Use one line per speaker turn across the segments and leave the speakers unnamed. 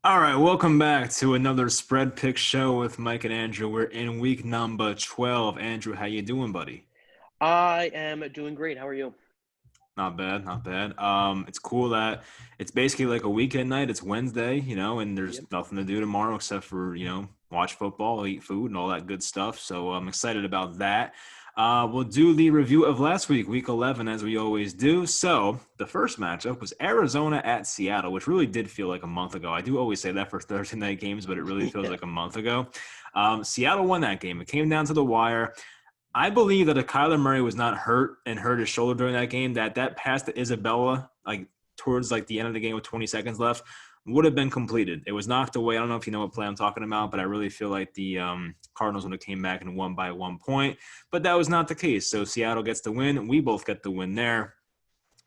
All right, welcome back to another Spread Pick show with Mike and Andrew. We're in week number 12. Andrew, how you doing, buddy?
I am doing great. How are you?
Not bad, not bad. It's cool that it's basically like a weekend night. It's Wednesday, and there's
Yep.
nothing to do tomorrow except for, watch football, eat food, and all that good stuff. So I'm excited about that. We'll do the review of last week, week 11, as we always do. So the first matchup was Arizona at Seattle, which really did feel like a month ago. I do always say that for Thursday night games, but it really feels
Yeah.
like a month ago. Seattle won that game. It came down to the wire. I believe that if Kyler Murray was not hurt and hurt his shoulder during that game, that pass to Isabella, like towards like the end of the game with 20 seconds left, would have been completed. It was knocked away. I don't know if you know what play I'm talking about, but I really feel like the Cardinals would have came back and won by 1 point. But that was not the case. So Seattle gets the win. We both get the win there.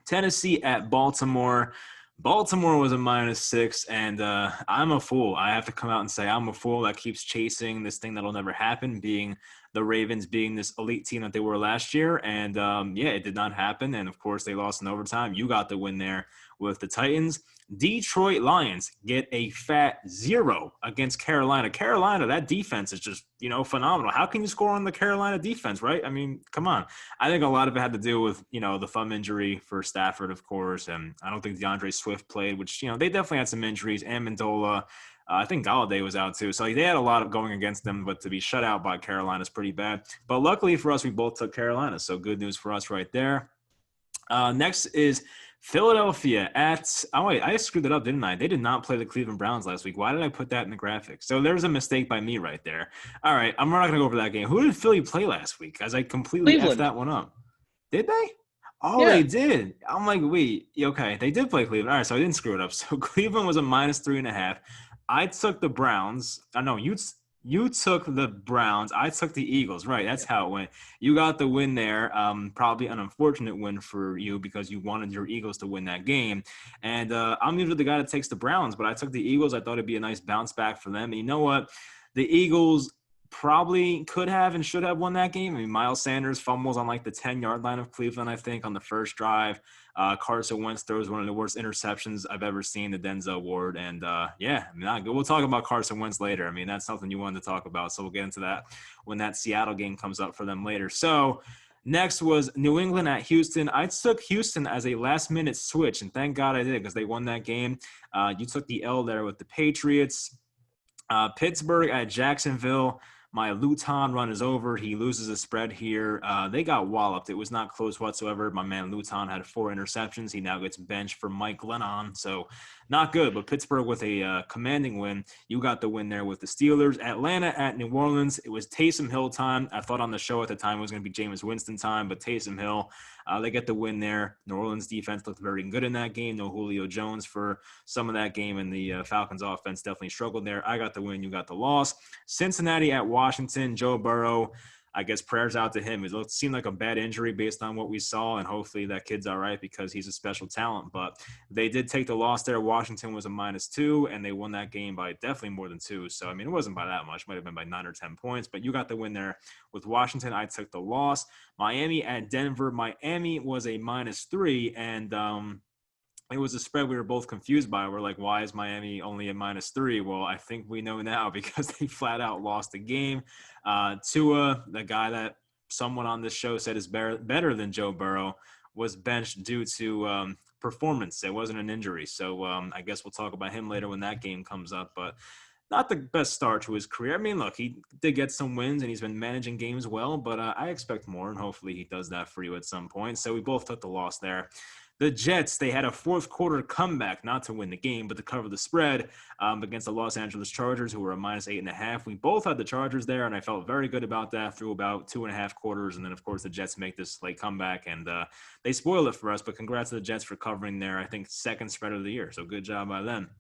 Tennessee at Baltimore. Baltimore was a -6, and I'm a fool. I have to come out and say I'm a fool that keeps chasing this thing that'll never happen, being the Ravens being this elite team that they were last year. And yeah, it did not happen. And of course, they lost in overtime. You got the win there with the Titans. Detroit Lions get a fat 0 against Carolina. Carolina, that defense is just, phenomenal. How can you score on the Carolina defense, right? I mean, come on. I think a lot of it had to do with, the thumb injury for Stafford, of course. And I don't think DeAndre Swift played, which, they definitely had some injuries. Amendola, I think Galladay was out too. So they had a lot of going against them, but to be shut out by Carolina is pretty bad. But luckily for us, we both took Carolina. So good news for us right there. Next is Philadelphia at. Oh, wait, I screwed it up, didn't I? They did not play the Cleveland Browns last week. Why did I put that in the graphics? So there was a mistake by me right there. All right, I'm not going to go over that game. Who did Philly play last week? As I completely effed
Cleveland.
that one up. Did they? Oh, they
Yeah.
did. I'm like, wait, okay, they did play Cleveland. All right, so I didn't screw it up. So Cleveland was a -3.5. I took the Browns. I know you took the Browns. I took the Eagles. Right, that's
Yeah.
how it went. You got the win there. Probably an unfortunate win for you because you wanted your Eagles to win that game. And I'm usually the guy that takes the Browns, but I took the Eagles. I thought it'd be a nice bounce back for them. And you know what? The Eagles probably could have and should have won that game. I mean, Miles Sanders fumbles on like the 10-yard line of Cleveland, I think, on the first drive. Carson Wentz throws one of the worst interceptions I've ever seen to Denzel Ward. And yeah, I mean, we'll talk about Carson Wentz later. I mean, that's something you wanted to talk about. So we'll get into that when that Seattle game comes up for them later. So next was New England at Houston. I took Houston as a last-minute switch, and thank God I did because they won that game. You took the L there with the Patriots. Pittsburgh at Jacksonville. My Luton run is over. He loses a spread here. They got walloped. It was not close whatsoever. My man Luton had 4 interceptions. He now gets benched for Mike Glennon. So not good. But Pittsburgh with a commanding win. You got the win there with the Steelers. Atlanta at New Orleans. It was Taysom Hill time. I thought on the show at the time it was going to be Jameis Winston time, but Taysom Hill, they get the win there. New Orleans defense looked very good in that game. No Julio Jones for some of that game, and the Falcons offense definitely struggled there. I got the win. You got the loss. Cincinnati at Washington. Joe Burrow, I guess prayers out to him. It seemed like a bad injury based on what we saw, and hopefully that kid's all right because he's a special talent. But they did take the loss there. Washington was a -2, and they won that game by definitely more than two. So, I mean, it wasn't by that much. It might have been by 9 or 10 points, but you got the win there with Washington. I took the loss. Miami at Denver. Miami was a -3, and it was a spread we were both confused by. We're like, why is Miami only a -3? Well, I think we know now because they flat out lost the game. Tua, the guy that someone on this show said is better than Joe Burrow, was benched due to performance. It wasn't an injury. So I guess we'll talk about him later when that game comes up. But not the best start to his career. I mean, look, he did get some wins and he's been managing games well, but I expect more, and hopefully he does that for you at some point. So we both took the loss there. The Jets, they had a fourth quarter comeback, not to win the game, but to cover the spread against the Los Angeles Chargers, who were a -8.5. We both had the Chargers there, and I felt very good about that through about 2.5 quarters. And then, of course, the Jets make this late comeback, and they spoil it for us. But congrats to the Jets for covering their, I think, second spread of the year. So good job by them.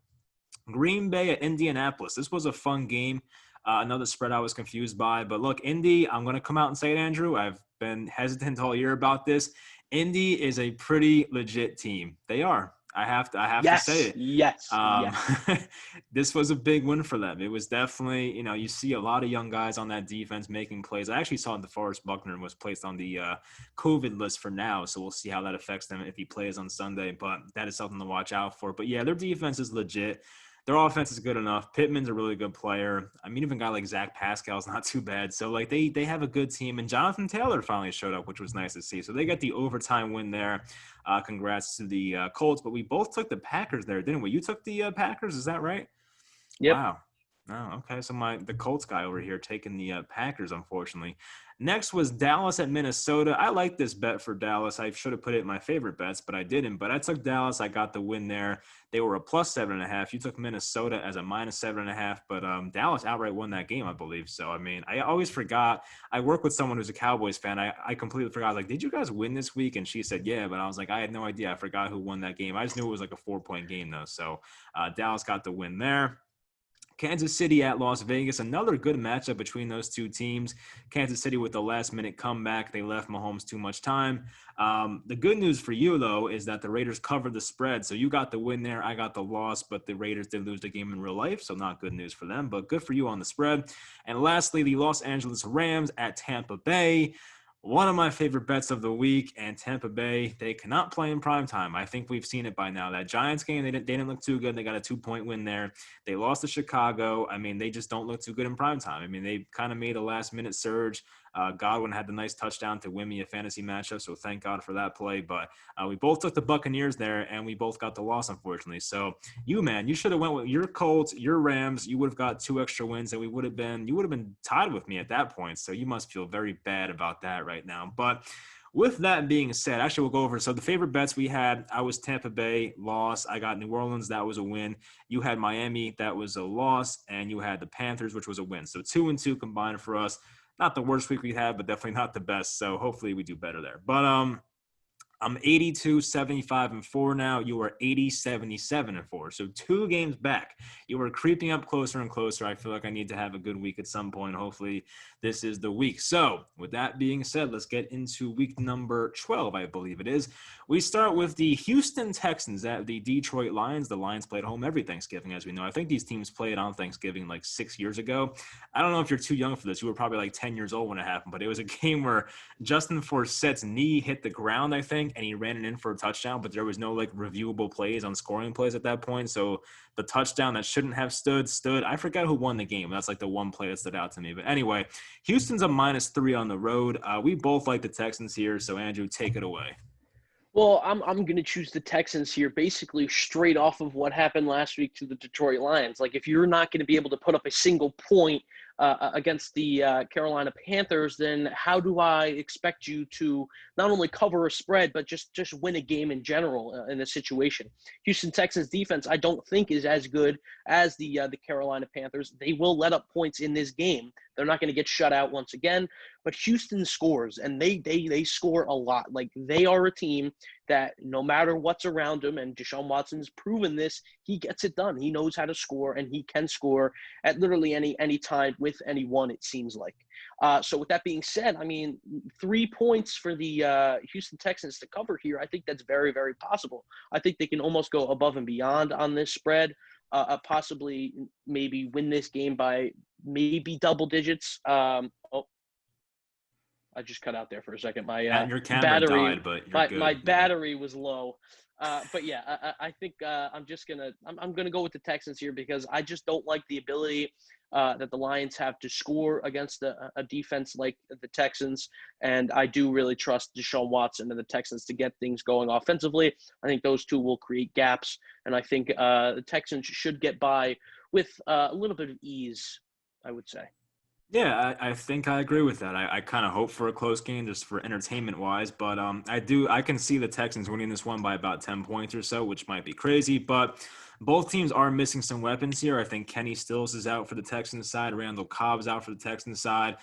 Green Bay at Indianapolis. This was a fun game. Another spread I was confused by. But look, Indy, I'm going to come out and say it, Andrew. I've been hesitant all year about this. Indy is a pretty legit team. They are. I have to say
Yes.
it.
Yes.
Um,
Yes.
this was a big win for them. It was definitely, you see a lot of young guys on that defense making plays. I actually saw DeForest Buckner was placed on the COVID list for now, so we'll see how that affects them if he plays on Sunday. But that is something to watch out for. But yeah, their defense is legit. their offense is good enough. Pittman's a really good player. I mean, even a guy like Zach Pascal's not too bad. So, like, they have a good team. And Jonathan Taylor finally showed up, which was nice to see. So they got the overtime win there. Congrats to the Colts. But we both took the Packers there, didn't we? You took the Packers, is that right?
Yep.
Wow. Oh, okay. So the Colts guy over here taking the Packers, unfortunately. Next was Dallas at Minnesota. I like this bet for Dallas. I should have put it in my favorite bets, but I didn't. But I took Dallas. I got the win there. They were a plus 7.5. You took Minnesota as a minus 7.5, but Dallas outright won that game, I believe. So, I mean, I always forgot. I work with someone who's a Cowboys fan. I completely forgot. Like, did you guys win this week? And she said, yeah. But I was like, I had no idea. I forgot who won that game. I just knew it was like a 4-point game, though. So, Dallas got the win there. Kansas City at Las Vegas, another good matchup between those two teams. Kansas City with the last-minute comeback. They left Mahomes too much time. The good news for you, though, is that the Raiders covered the spread. So you got the win there. I got the loss, but the Raiders did lose the game in real life, so not good news for them, but good for you on the spread. And lastly, the Los Angeles Rams at Tampa Bay. One of my favorite bets of the week, and Tampa Bay, they cannot play in prime time. I think we've seen it by now. That Giants game, they didn't look too good. They got a 2-point win there. They lost to Chicago. I mean, they just don't look too good in prime time. I mean, they kind of made a last-minute surge. Godwin had the nice touchdown to win me a fantasy matchup, so thank God for that play. But we both took the Buccaneers there, and we both got the loss, unfortunately. So you should have went with your Colts, your Rams. You would have got 2 extra wins, and you would have been tied with me at that point. So you must feel very bad about that right now. But with that being said, actually, we'll go over. So the favorite bets we had, I was Tampa Bay, loss. I got New Orleans, that was a win. You had Miami, that was a loss. And you had the Panthers, which was a win. So 2-2 combined for us. Not the worst week we had, but definitely not the best. So hopefully we do better there. But I'm 82, 75, and 4 now. You are 80, 77, and 4. So 2 games back. You are creeping up closer and closer. I feel like I need to have a good week at some point. Hopefully this is the week. So with that being said, let's get into week number 12, I believe it is. We start with the Houston Texans at the Detroit Lions. The Lions played home every Thanksgiving, as we know. I think these teams played on Thanksgiving like 6 years ago. I don't know if you're too young for this. You were probably like 10 years old when it happened, but it was a game where Justin Forsett's knee hit the ground, I think, and he ran it in for a touchdown, but there was no like reviewable plays on scoring plays at that point. So the touchdown that shouldn't have stood. I forgot who won the game. That's like the one play that stood out to me. But anyway, Houston's a -3 on the road. We both like the Texans here. So Andrew, take it away.
Well, I'm going to choose the Texans here, basically straight off of what happened last week to the Detroit Lions. Like, if you're not going to be able to put up a single point against the Carolina Panthers, then how do I expect you to not only cover a spread, but just win a game in general in this situation? Houston Texans defense, I don't think, is as good as the Carolina Panthers. They will let up points in this game. They're not going to get shut out once again, but Houston scores, and they score a lot. Like, they are a team that no matter what's around him, and Deshaun Watson's proven this, he gets it done. He knows how to score, and he can score at literally any time with anyone, it seems like. So with that being said, I mean, 3 points for the Houston Texans to cover here, I think that's very, very possible. I think they can almost go above and beyond on this spread, possibly maybe win this game by maybe double digits. I just cut out there for a second. My
Your camera
battery
died, but you're good.
my battery was low. But yeah, I think I'm gonna go with the Texans here because I just don't like the ability that the Lions have to score against a defense like the Texans, and I do really trust Deshaun Watson and the Texans to get things going offensively. I think those two will create gaps, and I think the Texans should get by with a little bit of ease, I would say.
Yeah, I think I agree with that. I kind of hope for a close game just for entertainment wise, but I can see the Texans winning this one by about 10 points or so, which might be crazy, but both teams are missing some weapons here. I think Kenny Stills is out for the Texans side. Randall Cobb's out for the Texans side.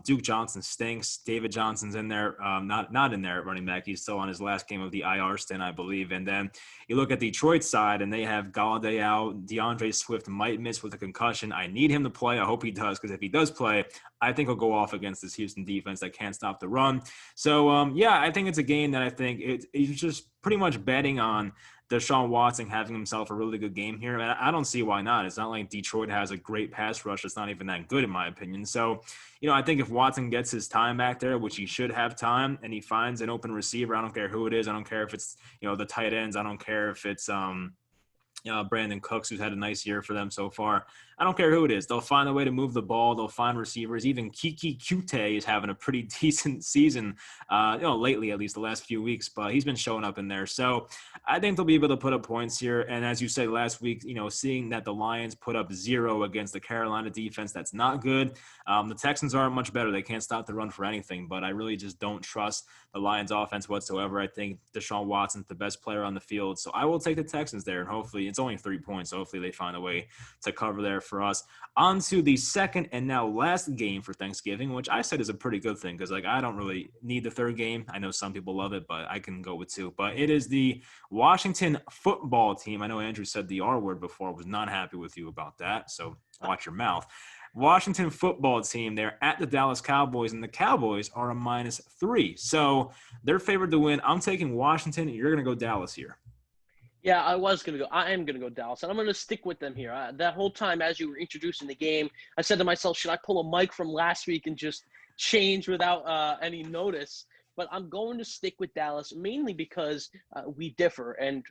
Duke Johnson stinks. David Johnson's in there, not in there at running back. He's still on his last game of the IR stint, I believe. And then you look at Detroit's side, and they have Galladay out. DeAndre Swift might miss with a concussion. I need him to play. I hope he does, because if he does play, I think he'll go off against this Houston defense that can't stop the run. So, yeah, I think it's a game that I think it's just pretty much betting on Deshaun Watson having himself a really good game here. And I don't see why not. It's not like Detroit has a great pass rush. It's not even that good, in my opinion. So, I think if Watson gets his time back there, which he should have time, and he finds an open receiver, I don't care who it is. I don't care if it's, the tight ends. I don't care if it's Brandon Cooks, who's had a nice year for them so far. I don't care who it is. They'll find a way to move the ball. They'll find receivers. Even Kiki Kute is having a pretty decent season, lately, at least the last few weeks, but he's been showing up in there. So I think they'll be able to put up points here. And as you said last week, seeing that the Lions put up 0 against the Carolina defense, that's not good. The Texans aren't much better. They can't stop the run for anything, but I really just don't trust the Lions offense whatsoever. I think Deshaun Watson's the best player on the field. So I will take the Texans there, and hopefully it's only 3 points. So hopefully they find a way to cover there for us. On to the second and now last game for Thanksgiving, which I said is a pretty good thing because I don't really need the third game. I know some people love it, but I can go with 2. But it is the Washington football team. I know Andrew said the R word before. I was not happy with you about that. So watch your mouth. Washington football team, they're at the Dallas Cowboys, and the Cowboys are a -3. So they're favored to win. I'm taking Washington, and you're going to go Dallas here.
Yeah, I am going to go Dallas, and I'm going to stick with them here. That whole time as you were introducing the game, I said to myself, should I pull a Mike from last week and just change without any notice? But I'm going to stick with Dallas, mainly because we differ, and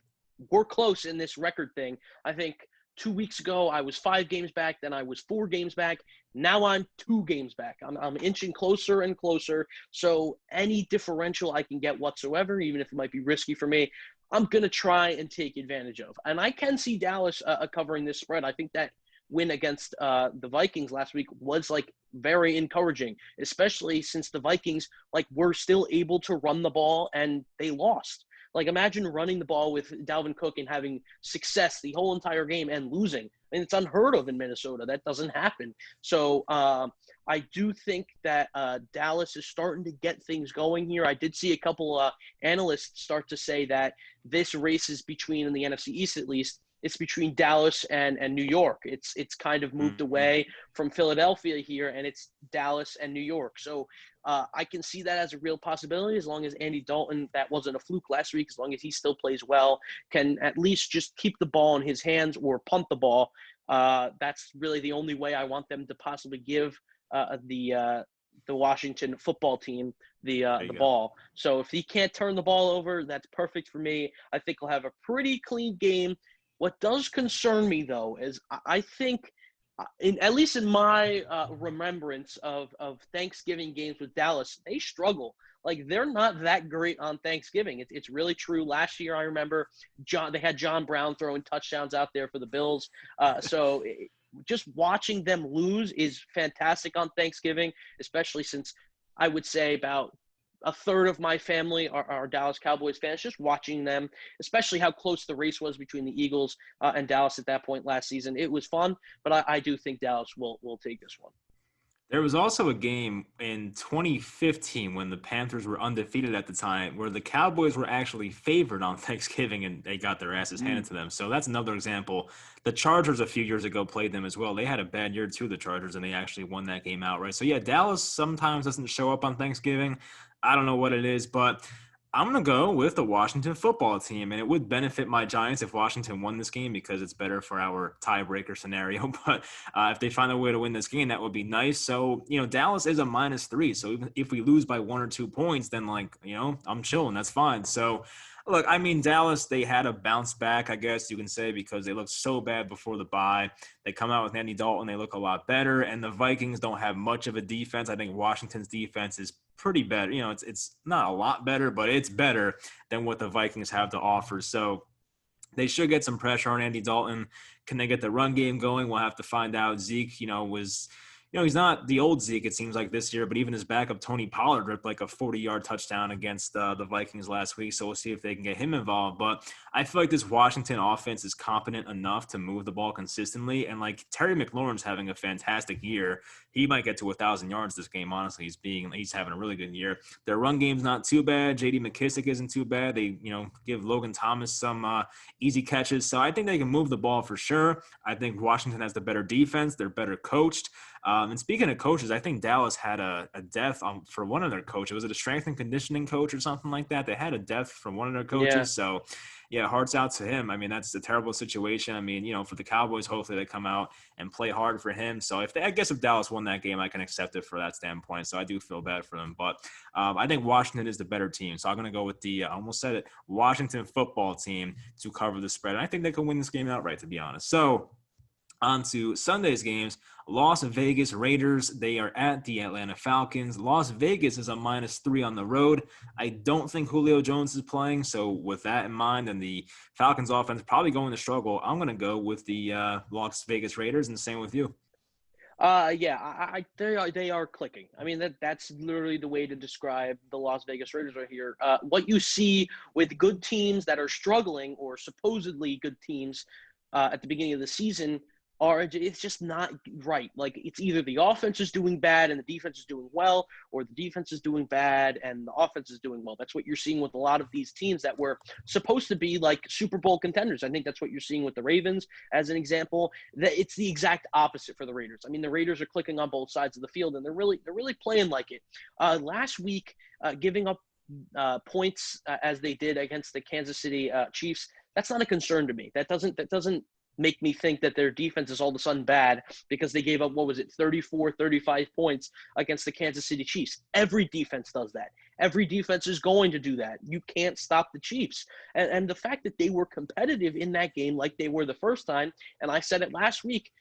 we're close in this record thing. I think 2 weeks ago, I was 5 games back. Then I was 4 games back. Now I'm 2 games back. I'm inching closer and closer. So any differential I can get whatsoever, even if it might be risky for me, I'm going to try and take advantage of. And I can see Dallas covering this spread. I think that win against the Vikings last week was very encouraging, especially since the Vikings were still able to run the ball and they lost. Imagine running the ball with Dalvin Cook and having success the whole entire game and losing. I mean, it's unheard of in Minnesota. That doesn't happen. So I do think that Dallas is starting to get things going here. I did see a couple analysts start to say that this race is between, in the NFC East at least, it's between Dallas and New York. It's kind of moved away from Philadelphia here, and it's Dallas and New York. So I can see that as a real possibility as long as Andy Dalton, that wasn't a fluke last week, as long as he still plays well, can at least just keep the ball in his hands or punt the ball. That's really the only way I want them to possibly give the Washington football team the ball. So if he can't turn the ball over, that's perfect for me. I think he'll have a pretty clean game. What does concern me, though, is I think, at least in my remembrance of Thanksgiving games with Dallas, they struggle. They're not that great on Thanksgiving. It's really true. Last year, I remember they had John Brown throwing touchdowns out there for the Bills. Just watching them lose is fantastic on Thanksgiving, especially since I would say about a third of my family are Dallas Cowboys fans. Just watching them, especially how close the race was between the Eagles and Dallas at that point last season. It was fun, but I do think Dallas will take this one.
There was also a game in 2015 when the Panthers were undefeated at the time where the Cowboys were actually favored on Thanksgiving and they got their asses handed to them. So that's another example. The Chargers a few years ago played them as well. They had a bad year too, the Chargers, and they actually won that game outright. So yeah, Dallas sometimes doesn't show up on Thanksgiving. I don't know what it is, but I'm going to go with the Washington football team, and it would benefit my Giants if Washington won this game because it's better for our tiebreaker scenario. But if they find a way to win this game, that would be nice. So, Dallas is a -3. So even if we lose by 1 or 2 points, then, I'm chilling. That's fine. So, look, I mean, Dallas, they had a bounce back, I guess you can say, because they looked so bad before the bye. They come out with Andy Dalton. They look a lot better. And the Vikings don't have much of a defense. I think Washington's defense is pretty better. It's not a lot better, but it's better than what the Vikings have to offer. So they should get some pressure on Andy Dalton. Can they get the run game going? We'll have to find out. Zeke, was – he's not the old Zeke, it seems like, this year, but even his backup, Tony Pollard, ripped a 40-yard touchdown against the Vikings last week, so we'll see if they can get him involved. But I feel like this Washington offense is competent enough to move the ball consistently, and, Terry McLaurin's having a fantastic year. He might get to 1,000 yards this game, honestly. He's having a really good year. Their run game's not too bad. J.D. McKissick isn't too bad. They, give Logan Thomas some easy catches. So I think they can move the ball for sure. I think Washington has the better defense. They're better coached. And speaking of coaches, I think Dallas had a death for one of their coaches. Was it a strength and conditioning coach or something like that? They had a death from one of their
Yeah.
coaches. So, yeah, hearts out to him. I mean, that's a terrible situation. I mean, for the Cowboys, hopefully they come out and play hard for him. So I guess if Dallas won that game, I can accept it for that standpoint. So I do feel bad for them. But I think Washington is the better team. So I'm going to go with the, I almost said it, Washington football team to cover the spread. And I think they could win this game outright, to be honest. So on to Sunday's games. Las Vegas Raiders, they are at the Atlanta Falcons. Las Vegas is a -3 on the road. I don't think Julio Jones is playing. So with that in mind, and the Falcons offense probably going to struggle, I'm going to go with the Las Vegas Raiders, and same with you.
Yeah, they are clicking. I mean, that's literally the way to describe the Las Vegas Raiders right here. What you see with good teams that are struggling, or supposedly good teams at the beginning of the season, it's just not right. Like, it's either the offense is doing bad and the defense is doing well, or the defense is doing bad and the offense is doing well. That's what you're seeing with a lot of these teams that were supposed to be like Super Bowl contenders. I think that's what you're seeing with the Ravens as an example. It's the exact opposite for the Raiders. I mean, the Raiders are clicking on both sides of the field, and they're really playing like it. Last week, giving up points as they did against the Kansas City Chiefs, that's not a concern to me. That doesn't make me think that their defense is all of a sudden bad because they gave up, 34, 35 points against the Kansas City Chiefs. Every defense does that. Every defense is going to do that. You can't stop the Chiefs. And the fact that they were competitive in that game like they were the first time, and I said it last week,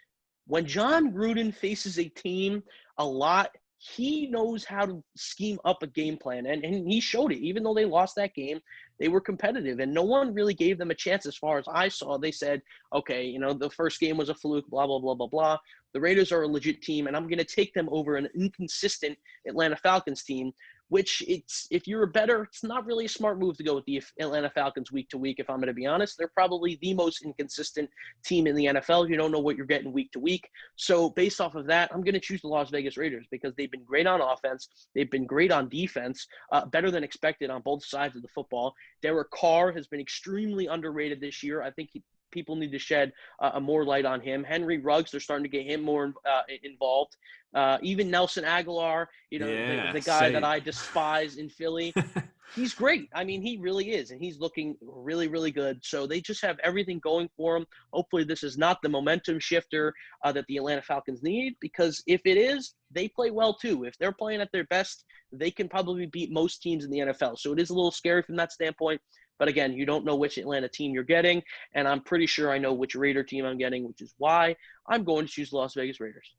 when John Gruden faces a team a lot, he knows how to scheme up a game plan, and he showed it. Even though they lost that game, they were competitive, and no one really gave them a chance as far as I saw. They said, okay, the first game was a fluke, blah, blah, blah, blah, blah. The Raiders are a legit team, and I'm going to take them over an inconsistent Atlanta Falcons team, which if you're a better, it's not really a smart move to go with the Atlanta Falcons week to week, if I'm going to be honest. They're probably the most inconsistent team in the NFL. You don't know what you're getting week to week. So based off of that, I'm going to choose the Las Vegas Raiders because they've been great on offense. They've been great on defense, better than expected on both sides of the football. Derek Carr has been extremely underrated this year. I think people need to shed more light on him. Henry Ruggs, they're starting to get him more involved. Even Nelson Aguilar, the guy that I despise in Philly, he's great. I mean, he really is, and he's looking really, really good. So they just have everything going for them. Hopefully this is not the momentum shifter that the Atlanta Falcons need, because if it is, they play well too. If they're playing at their best, they can probably beat most teams in the NFL. So it is a little scary from that standpoint. But again, you don't know which Atlanta team you're getting, and I'm pretty sure I know which Raider team I'm getting, which is why I'm going to choose the Las Vegas Raiders.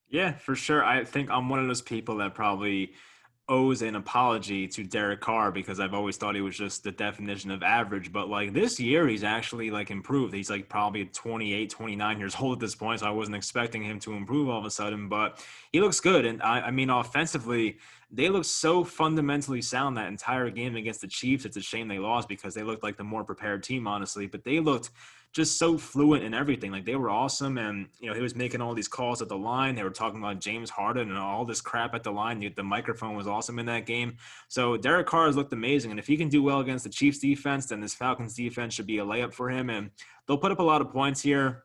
Yeah, for sure. I think I'm one of those people that probably owes an apology to Derek Carr because I've always thought he was just the definition of average. But like this year, he's actually like improved. He's like probably 28, 29 years old at this point. So I wasn't expecting him to improve all of a sudden, but he looks good. And I mean, offensively, they look so fundamentally sound that entire game against the Chiefs. It's a shame they lost because they looked like the more prepared team, honestly, but they looked just so fluent in everything. Like they were awesome. And, he was making all these calls at the line. They were talking about James Harden and all this crap at the line. The microphone was awesome in that game. So Derek Carr has looked amazing. And if he can do well against the Chiefs defense, then this Falcons defense should be a layup for him. And they'll put up a lot of points here.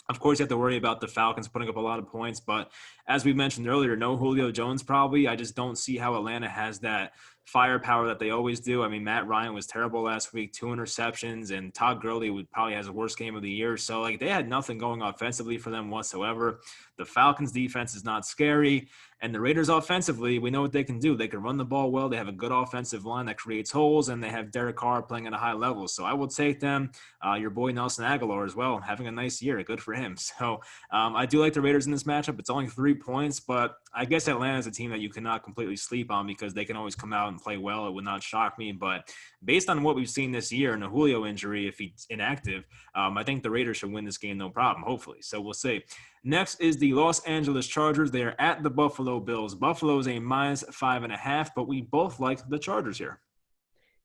Of course, you have to worry about the Falcons putting up a lot of points. But as we mentioned earlier, no Julio Jones probably. I just don't see how Atlanta has that firepower that they always do. I mean, Matt Ryan was terrible last week, 2 interceptions, and Todd Gurley probably has the worst game of the year. So, they had nothing going offensively for them whatsoever. The Falcons defense is not scary. And the Raiders offensively, we know what they can do. They can run the ball well. They have a good offensive line that creates holes, and they have Derek Carr playing at a high level. So I will take them. Your boy Nelson Aguilar as well, having a nice year. Good for him. So I do like the Raiders in this matchup. It's only 3 points, but I guess Atlanta is a team that you cannot completely sleep on because they can always come out and play well. It would not shock me. But based on what we've seen this year and the Julio injury, if he's inactive, I think the Raiders should win this game no problem, hopefully. So we'll see. Next is the Los Angeles Chargers. They are at the Buffalo Bills. Buffalo is a -5.5, but we both like the Chargers here.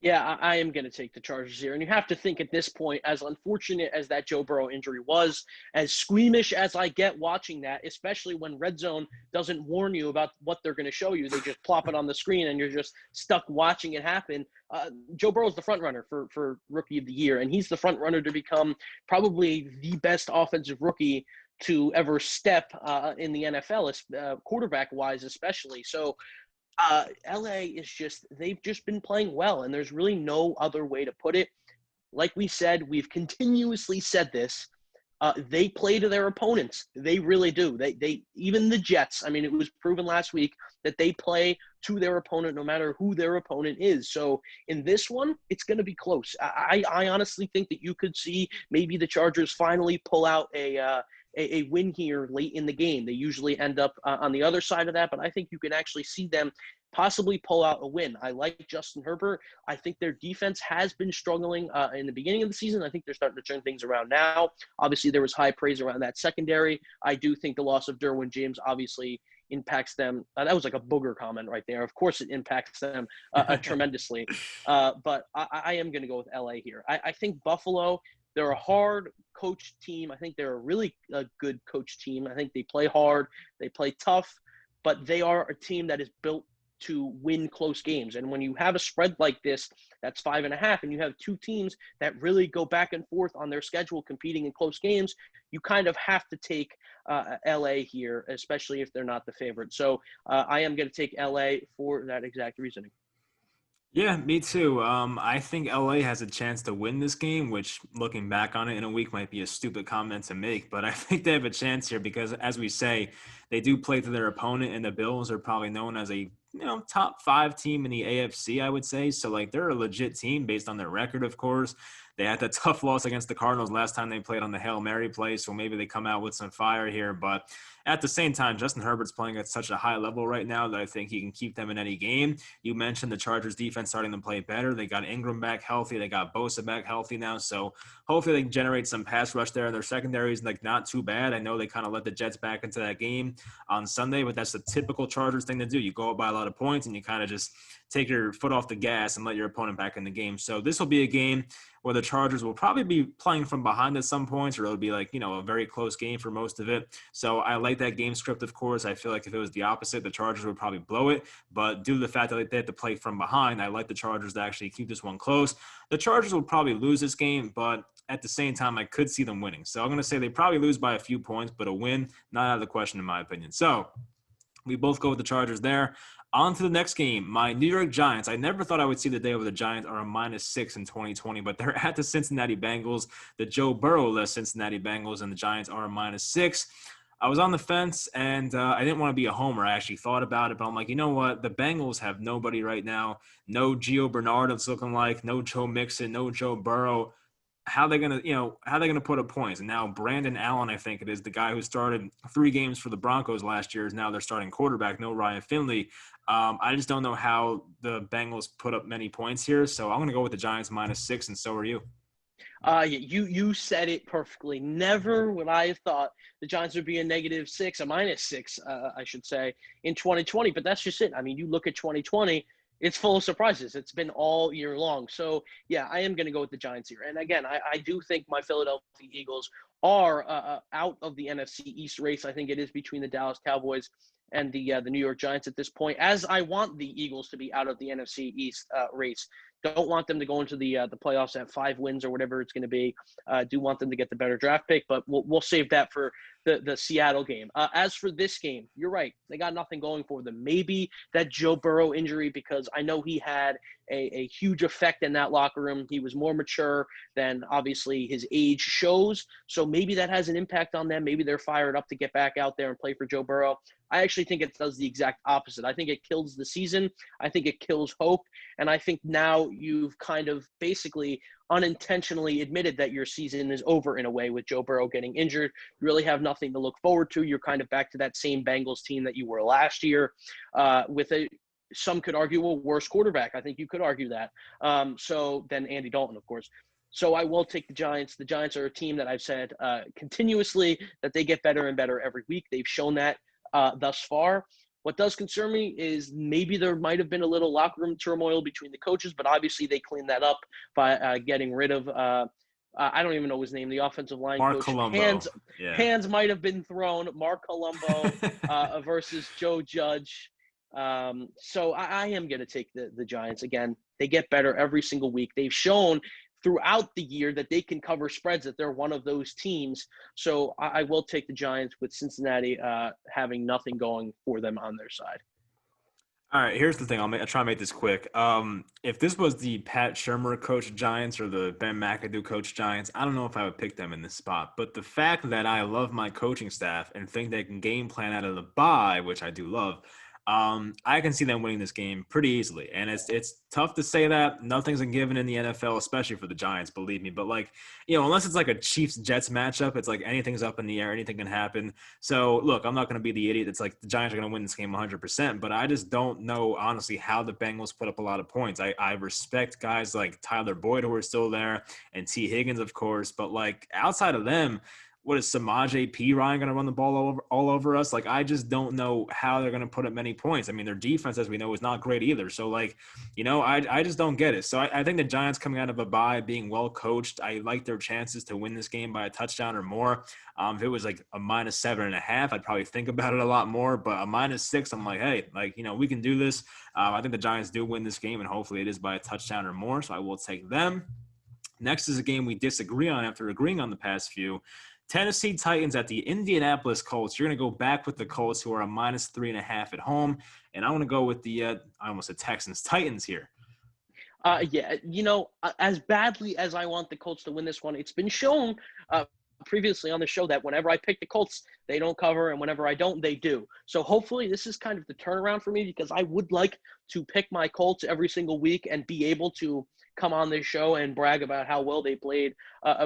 Yeah, I am going to take the Chargers here. And you have to think at this point, as unfortunate as that Joe Burrow injury was, as squeamish as I get watching that, especially when Red Zone doesn't warn you about what they're going to show you. They just plop it on the screen and you're just stuck watching it happen. Joe Burrow is the front runner for Rookie of the Year, and he's the front runner to become probably the best offensive rookie to ever step in the NFL, quarterback-wise especially. So LA is they've just been playing well, and there's really no other way to put it. Like we said, we've continuously said this. They play to their opponents. They really do. They even the Jets. I mean, it was proven last week that they play to their opponent, no matter who their opponent is. So in this one, it's going to be close. I honestly think that you could see maybe the Chargers finally pull out a win here late in the game. They usually end up on the other side of that, but I think you can actually see them possibly pull out a win. I like Justin Herbert. I think their defense has been struggling in the beginning of the season. I think they're starting to turn things around now. Obviously, there was high praise around that secondary. I do think the loss of Derwin James obviously impacts them. That was like a booger comment right there. Of course, it impacts them tremendously. But I am going to go with LA here. I think Buffalo, they're a hard coached team. I think they're a really good coached team. I think they play hard. They play tough. But they are a team that is built to win close games. And when you have a spread like this, that's 5.5, and you have two teams that really go back and forth on their schedule competing in close games, you kind of have to take LA here, especially if they're not the favorite. So I am going to take LA for that exact reasoning.
Yeah, me too. I think LA has a chance to win this game, which looking back on it in a week might be a stupid comment to make, but I think they have a chance here because, as we say, they do play to their opponent, and the Bills are probably known as a top 5 team in the AFC, I would say. So like they're a legit team based on their record, of course. They had that tough loss against the Cardinals last time they played on the Hail Mary play, so maybe they come out with some fire here. But at the same time, Justin Herbert's playing at such a high level right now that I think he can keep them in any game. You mentioned the Chargers defense starting to play better. They got Ingram back healthy. They got Bosa back healthy now. So hopefully they can generate some pass rush there. Their secondary is like not too bad. I know they kind of let the Jets back into that game on Sunday, but that's the typical Chargers thing to do. You go up by a lot of points and you kind of just take your foot off the gas and let your opponent back in the game. So this will be a game where the Chargers will probably be playing from behind at some points, or it'll be like, a very close game for most of it. So I like that game script, of course. I feel like if it was the opposite, the Chargers would probably blow it. But due to the fact that they have to play from behind, I like the Chargers to actually keep this one close. The Chargers will probably lose this game, but at the same time, I could see them winning. So I'm going to say they probably lose by a few points, but a win, not out of the question in my opinion. So we both go with the Chargers there. On to the next game, my New York Giants. I never thought I would see the day where the Giants are a -6 in 2020, but they're at the Cincinnati Bengals, the Joe Burrow-less Cincinnati Bengals, and the Giants are a -6. I was on the fence, and I didn't want to be a homer. I actually thought about it, but I'm like, you know what? The Bengals have nobody right now. No Gio Bernard, it's looking like. No Joe Mixon, no Joe Burrow. How they gonna put up points? And now Brandon Allen, I think it is, the guy who started 3 games for the Broncos last year, is now their starting quarterback. No Ryan Finley. I just don't know how the Bengals put up many points here, so I'm gonna go with the Giants -6, and so are you.
You said it perfectly. Never would I have thought the Giants would be a -6, a -6, I should say, in 2020. But that's just it. I mean, you look at 2020. It's full of surprises. It's been all year long. So, yeah, I am going to go with the Giants here. And, again, I do think my Philadelphia Eagles are out of the NFC East race. I think it is between the Dallas Cowboys and the New York Giants at this point, as I want the Eagles to be out of the NFC East race. Don't want them to go into the playoffs at 5 wins or whatever it's going to be. Do want them to get the better draft pick, but we'll save that for the Seattle game. As for this game, you're right. They got nothing going for them. Maybe that Joe Burrow injury, because I know he had a huge effect in that locker room. He was more mature than obviously his age shows. So maybe that has an impact on them. Maybe they're fired up to get back out there and play for Joe Burrow. I actually think it does the exact opposite. I think it kills the season. I think it kills hope. And I think now you've kind of basically unintentionally admitted that your season is over in a way with Joe Burrow getting injured. You really have nothing to look forward to. You're kind of back to that same Bengals team that you were last year with some could argue a worse quarterback. I think you could argue that. So then Andy Dalton, of course. So I will take the Giants. The Giants are a team that I've said continuously that they get better and better every week. They've shown that thus far. What does concern me is maybe there might have been a little locker room turmoil between the coaches, but obviously they cleaned that up by getting rid of I don't even know his name, the offensive line
Mark
coach.
Colombo.
Hands might have been thrown. Mark Colombo versus Joe Judge. So I am going to take the Giants. Again, they get better every single week. They've shown throughout the year that they can cover spreads, that they're one of those teams. So I will take the Giants with Cincinnati having nothing going for them on their side.
All right, here's the thing. I'll try to make this quick. If this was the Pat Shurmur coach Giants or the Ben McAdoo coach Giants, I don't know if I would pick them in this spot. But the fact that I love my coaching staff and think they can game plan out of the bye, which I do love, I can see them winning this game pretty easily. And it's tough to say that. Nothing's a given in the NFL, especially for the Giants, believe me. But unless it's like a Chiefs-Jets matchup, it's like anything's up in the air, anything can happen. So look, I'm not going to be the idiot. It's like the Giants are going to win this game 100%, but I just don't know, honestly, how the Bengals put up a lot of points. I respect guys like Tyler Boyd who are still there and T. Higgins, of course, but outside of them, what is Samaje Perine going to run the ball all over us? I just don't know how they're going to put up many points. I mean, their defense, as we know, is not great either. So, I just don't get it. So I think the Giants coming out of a bye, being well coached, I like their chances to win this game by a touchdown or more. If it was a -7.5, I'd probably think about it a lot more. But a -6, I'm like, hey, we can do this. I think the Giants do win this game, and hopefully it is by a touchdown or more. So I will take them. Next is a game we disagree on after agreeing on the past few. Tennessee Titans at the Indianapolis Colts. You're going to go back with the Colts, who are a -3.5 at home. And I want to go with the, I almost said Texans, Titans here.
Yeah, as badly as I want the Colts to win this one, it's been shown previously on the show that whenever I pick the Colts, they don't cover, and whenever I don't, they do. So hopefully this is kind of the turnaround for me, because I would like to pick my Colts every single week and be able to come on this show and brag about how well they played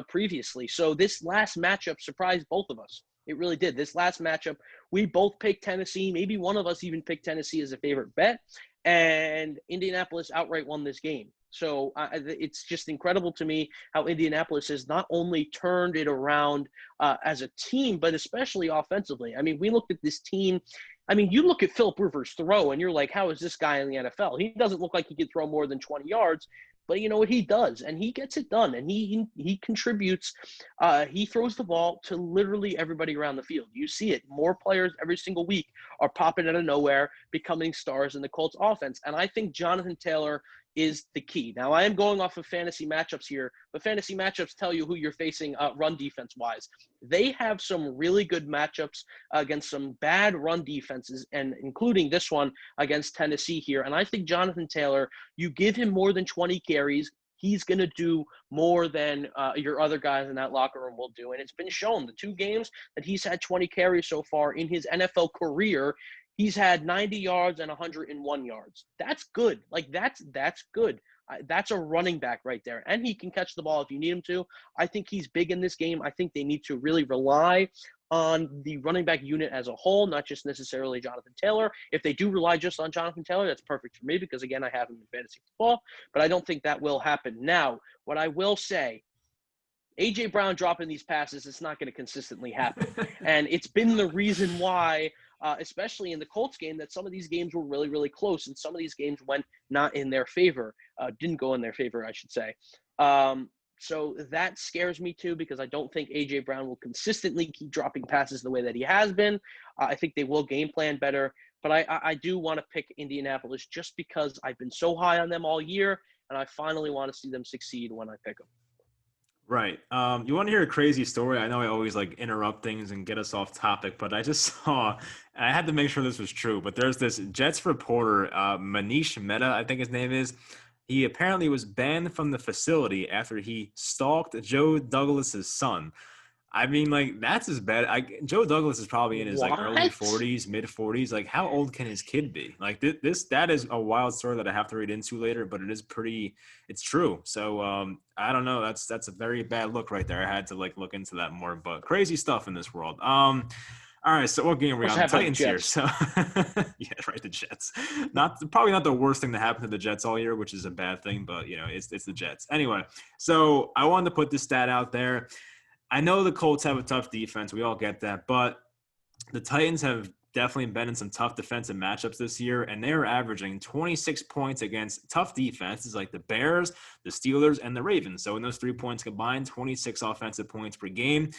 previously. So this last matchup surprised both of us. It really did. This last matchup, we both picked Tennessee. Maybe one of us even picked Tennessee as a favorite bet, and Indianapolis outright won this game. So it's just incredible to me how Indianapolis has not only turned it around as a team, but especially offensively. I mean, we looked at this team. I mean, you look at Philip Rivers' throw, and you're like, how is this guy in the NFL? He doesn't look like he could throw more than 20 yards. But you know what, he does, and he gets it done, and he contributes. He throws the ball to literally everybody around the field. You see it. More players every single week are popping out of nowhere, becoming stars in the Colts offense. And I think Jonathan Taylor is the key. Now, I am going off of fantasy matchups here, but fantasy matchups tell you who you're facing run defense-wise. They have some really good matchups against some bad run defenses, and including this one against Tennessee here. And I think Jonathan Taylor, you give him more than 20 carries, he's going to do more than your other guys in that locker room will do. And it's been shown, the 2 games that he's had 20 carries so far in his NFL career, he's had 90 yards and 101 yards. That's good. That's good. That's a running back right there. And he can catch the ball if you need him to. I think he's big in this game. I think they need to really rely on the running back unit as a whole, not just necessarily Jonathan Taylor. If they do rely just on Jonathan Taylor, that's perfect for me, because, again, I have him in fantasy football. But I don't think that will happen. Now, what I will say, A.J. Brown dropping these passes, it's not going to consistently happen. And it's been the reason why, especially in the Colts game, that some of these games were really, really close, and some of these games went not in their favor, didn't go in their favor, I should say. So that scares me too, because I don't think A.J. Brown will consistently keep dropping passes the way that he has been. I think they will game plan better, but I do want to pick Indianapolis just because I've been so high on them all year, and I finally want to see them succeed when I pick them.
Right. You want to hear a crazy story? I know I always interrupt things and get us off topic, but I just saw, and I had to make sure this was true, but there's this Jets reporter, Manish Mehta, I think his name is. He apparently was banned from the facility after he stalked Joe Douglas's son. I mean, that's as bad. Joe Douglas is probably in his early 40s, mid 40s. How old can his kid be? That is a wild story that I have to read into later, but it's true. So I don't know. That's a very bad look right there. I had to look into that more, but crazy stuff in this world. All right, so what game are we on? The Titans here. So yeah, right, the Jets. Probably not the worst thing that happened to the Jets all year, which is a bad thing, but it's the Jets. Anyway, so I wanted to put this stat out there. I know the Colts have a tough defense. We all get that. But the Titans have definitely been in some tough defensive matchups this year, and they are averaging 26 points against tough defenses like the Bears, the Steelers, and the Ravens. So in those 3 points combined, 26 offensive points per game.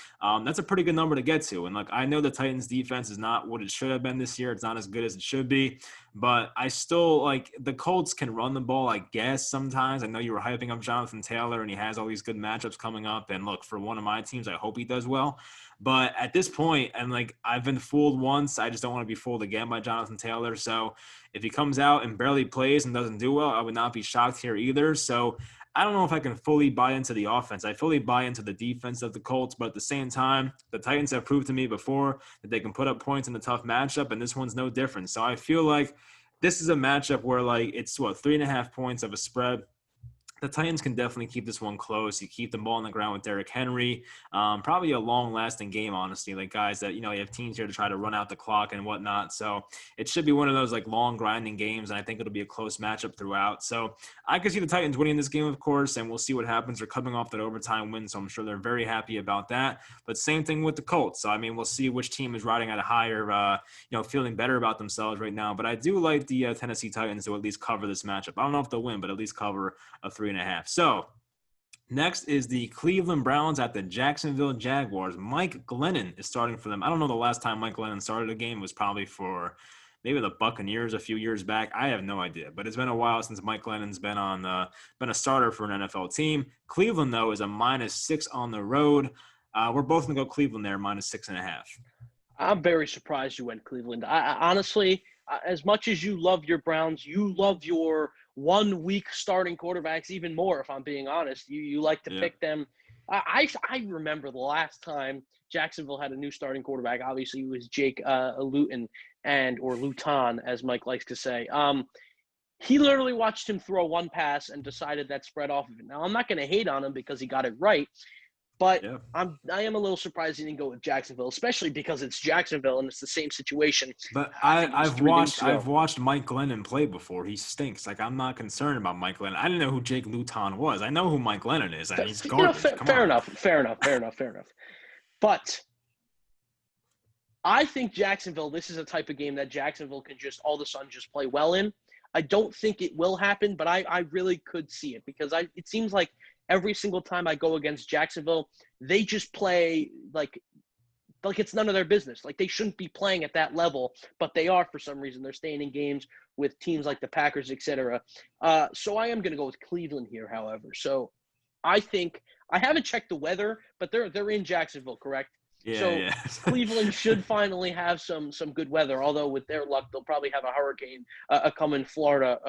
That's a pretty good number to get to. And like, I know the Titans defense is not what it should have been this year. It's not as good as it should be, but I still like the Colts can run the ball, I guess, sometimes. I know you were hyping up Jonathan Taylor, and he has all these good matchups coming up. And look, for one of my teams, I hope he does well. But at this point, and like I've been fooled once, I just don't want to be fooled again by Jonathan Taylor. So if he comes out and barely plays and doesn't do well, I would not be shocked here either. So I don't know if I can fully buy into the offense. I fully buy into the defense of the Colts, but at the same time, the Titans have proved to me before that they can put up points in a tough matchup, and this one's no different. So I feel like this is a matchup where like it's 3.5 points of a spread. The Titans can definitely keep this one close. You keep the ball on the ground with Derrick Henry. Probably a long-lasting game, honestly. Like guys that, you have teams here to try to run out the clock and whatnot. So it should be one of those like long grinding games, and I think it'll be a close matchup throughout. So I could see the Titans winning this game, of course, and we'll see what happens. They're coming off that overtime win, so I'm sure they're very happy about that. But same thing with the Colts. So I mean, we'll see which team is riding at a higher, feeling better about themselves right now. But I do like the Tennessee Titans to at least cover this matchup. I don't know if they'll win, but at least cover a 3.5. So next is the Cleveland Browns at the Jacksonville Jaguars. Mike Glennon is starting for them. I don't know the last time Mike Glennon started a game. It was probably for maybe the Buccaneers a few years back. I have no idea, but it's been a while since Mike Glennon's been a starter for an NFL team. Cleveland, though, is a -6 on the road. We're both going to go Cleveland there, -6.5.
I'm very surprised you went Cleveland. I honestly, as much as you love your Browns, you love your 1 week starting quarterbacks even more, if I'm being honest. You like to pick them. I remember the last time Jacksonville had a new starting quarterback. Obviously, it was Jake Luton or Luton, as Mike likes to say. He literally watched him throw one pass and decided that spread off of it. Now, I'm not going to hate on him because he got it right, but I am a little surprised he didn't go with Jacksonville, especially because it's Jacksonville and it's the same situation.
But I've watched Mike Glennon play before. He stinks. Like, I'm not concerned about Mike Glennon. I didn't know who Jake Luton was. I know who Mike Glennon is. And he's garbage.
Fair enough. But I think Jacksonville, this is a type of game that Jacksonville can just all of a sudden just play well in. I don't think it will happen, but I really could see it because it seems like every single time I go against Jacksonville, they just play like it's none of their business. Like they shouldn't be playing at that level, but they are for some reason. They're staying in games with teams like the Packers, etc. So I am going to go with Cleveland here, however. So I think I haven't checked the weather, but they're in Jacksonville, correct?
Yeah.
Cleveland should finally have some good weather. Although with their luck, they'll probably have a hurricane come in Florida,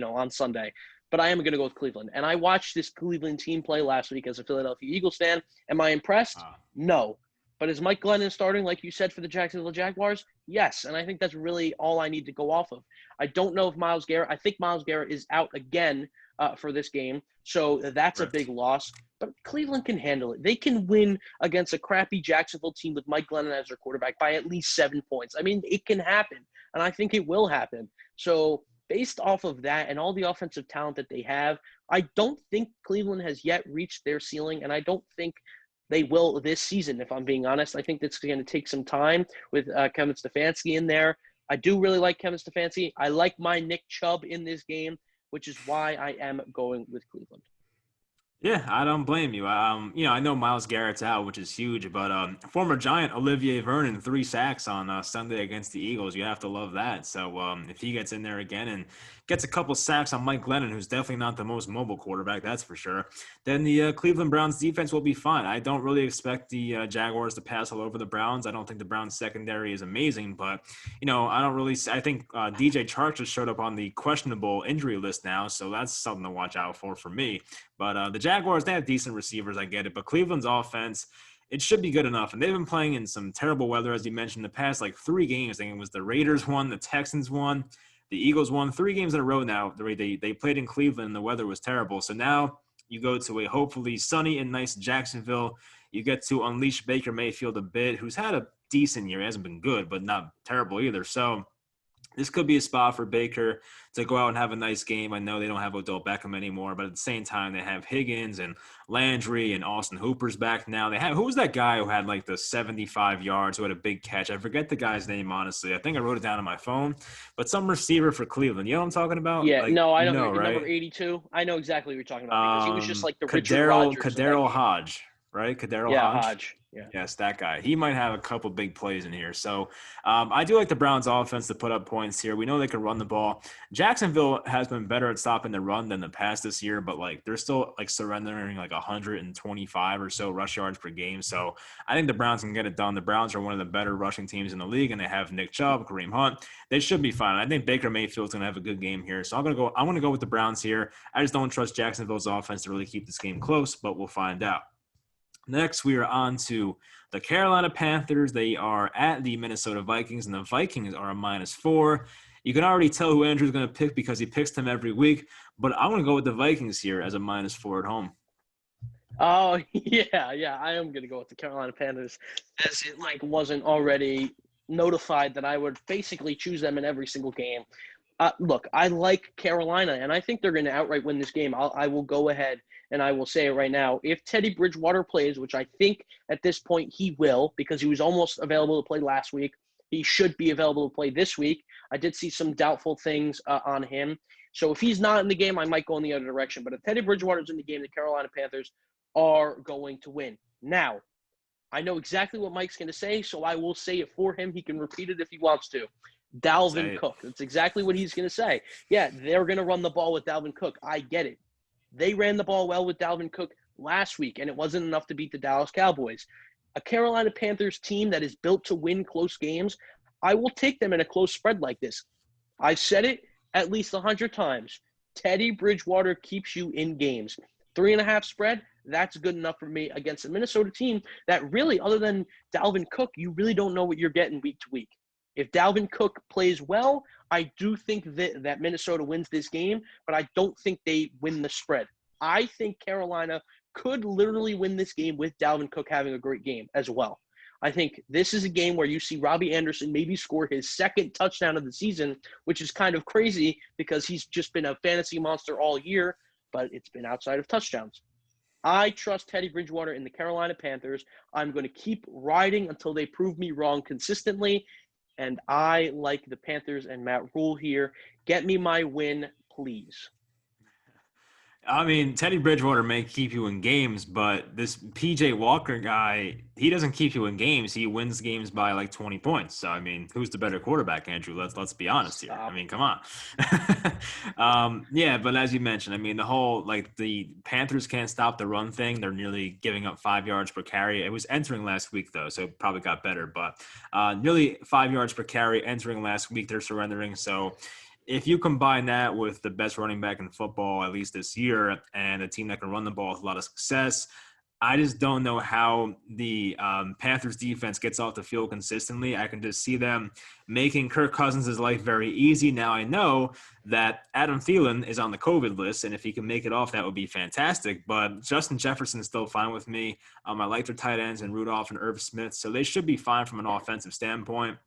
on Sunday. But I am going to go with Cleveland. And I watched this Cleveland team play last week as a Philadelphia Eagles fan. Am I impressed? No. But is Mike Glennon starting, like you said, for the Jacksonville Jaguars? Yes. And I think that's really all I need to go off of. I don't know if Myles Garrett – I think Myles Garrett is out again for this game. So that's a big loss. But Cleveland can handle it. They can win against a crappy Jacksonville team with Mike Glennon as their quarterback by at least 7 points. I mean, it can happen. And I think it will happen. So – based off of that and all the offensive talent that they have, I don't think Cleveland has yet reached their ceiling, and I don't think they will this season, if I'm being honest. I think that's going to take some time with Kevin Stefanski in there. I do really like Kevin Stefanski. I like my Nick Chubb in this game, which is why I am going with Cleveland.
Yeah, I don't blame you. I know Myles Garrett's out, which is huge, but former Giant Olivier Vernon, 3 sacks on Sunday against the Eagles. You have to love that. So if he gets in there again and gets a couple sacks on Mike Glennon, who's definitely not the most mobile quarterback, that's for sure, then the Cleveland Browns defense will be fine. I don't really expect the Jaguars to pass all over the Browns. I don't think the Browns secondary is amazing, but, I think DJ Chark just showed up on the questionable injury list now, so that's something to watch out for me. But the Jaguars, they have decent receivers, I get it. But Cleveland's offense, it should be good enough. And they've been playing in some terrible weather, as you mentioned, the past 3 games. I think it was the Raiders won, the Texans won, the Eagles won. 3 games in a row now. They played in Cleveland, and the weather was terrible. So now you go to a hopefully sunny and nice Jacksonville. You get to unleash Baker Mayfield a bit, who's had a decent year. He hasn't been good, but not terrible either. So This could be a spot for Baker to go out and have a nice game. I know they don't have Odell Beckham anymore, but at the same time, they have Higgins and Landry and Austin Hooper's back now. They have, who was that guy who had like the 75 yards, who had a big catch? I forget the guy's name, honestly. I think I wrote it down on my phone, but some receiver for Cleveland. You know what I'm talking about?
Yeah,
Like,
no, I
you
know
know,
number
right?
82. I know exactly what you're talking about because he was just like the Richard
Kadero
Rodgers of that
Kadero
game.
Hodge, right? Kadero
Yeah,
Hodge.
Hodge. Yeah.
Yes, that guy. He might have a couple big plays in here. So I do like the Browns offense to put up points here. We know they can run the ball. Jacksonville has been better at stopping the run than the past this year, but like they're still like surrendering like 125 or so rush yards per game. So I think the Browns can get it done. The Browns are one of the better rushing teams in the league, and they have Nick Chubb, Kareem Hunt. They should be fine. I think Baker Mayfield's gonna have a good game here. So I'm gonna go with the Browns here. I just don't trust Jacksonville's offense to really keep this game close, but we'll find out. Next, we are on to the Carolina Panthers. They are at the Minnesota Vikings, and the Vikings are a -4. You can already tell who Andrew's going to pick because he picks them every week, but I'm going to go with the Vikings here as a -4 at home.
Oh, yeah. I am going to go with the Carolina Panthers as it wasn't already notified that I would basically choose them in every single game. Look, I like Carolina, and I think they're going to outright win this game. I will go ahead and I will say it right now. If Teddy Bridgewater plays, which I think at this point he will because he was almost available to play last week, he should be available to play this week. I did see some doubtful things on him. So if he's not in the game, I might go in the other direction. But if Teddy Bridgewater's in the game, the Carolina Panthers are going to win. Now, I know exactly what Mike's going to say, so I will say it for him. He can repeat it if he wants to. Dalvin Cook. That's exactly what he's going to say. Yeah, they're going to run the ball with Dalvin Cook. I get it. They ran the ball well with Dalvin Cook last week, and it wasn't enough to beat the Dallas Cowboys. A Carolina Panthers team that is built to win close games, I will take them in a close spread like this. I've said it at least 100 times. Teddy Bridgewater keeps you in games. 3.5 spread, that's good enough for me against a Minnesota team that really, other than Dalvin Cook, you really don't know what you're getting week to week. If Dalvin Cook plays well, I do think that Minnesota wins this game, but I don't think they win the spread. I think Carolina could literally win this game with Dalvin Cook having a great game as well. I think this is a game where you see Robbie Anderson maybe score his second touchdown of the season, which is kind of crazy because he's just been a fantasy monster all year, but it's been outside of touchdowns. I trust Teddy Bridgewater in the Carolina Panthers. I'm going to keep riding until they prove me wrong consistently. And I like the Panthers and Matt Rule here. Get me my win, please.
I mean, Teddy Bridgewater may keep you in games, but this PJ Walker guy, he doesn't keep you in games. He wins games by like 20 points. So, I mean, who's the better quarterback, Andrew? Let's be honest here. I mean, come on. Yeah, but as you mentioned, I mean, the whole, like, the Panthers can't stop the run thing. They're nearly giving up 5 yards per carry. It was entering last week, though, so it probably got better. But nearly 5 yards per carry entering last week, they're surrendering. So, if you combine that with the best running back in football, at least this year, and a team that can run the ball with a lot of success, I just don't know how the Panthers defense gets off the field consistently. I can just see them making Kirk Cousins' life very easy. Now I know that Adam Thielen is on the COVID list, and if he can make it off, that would be fantastic. But Justin Jefferson is still fine with me. I like their tight ends and Rudolph and Irv Smith, so they should be fine from an offensive standpoint.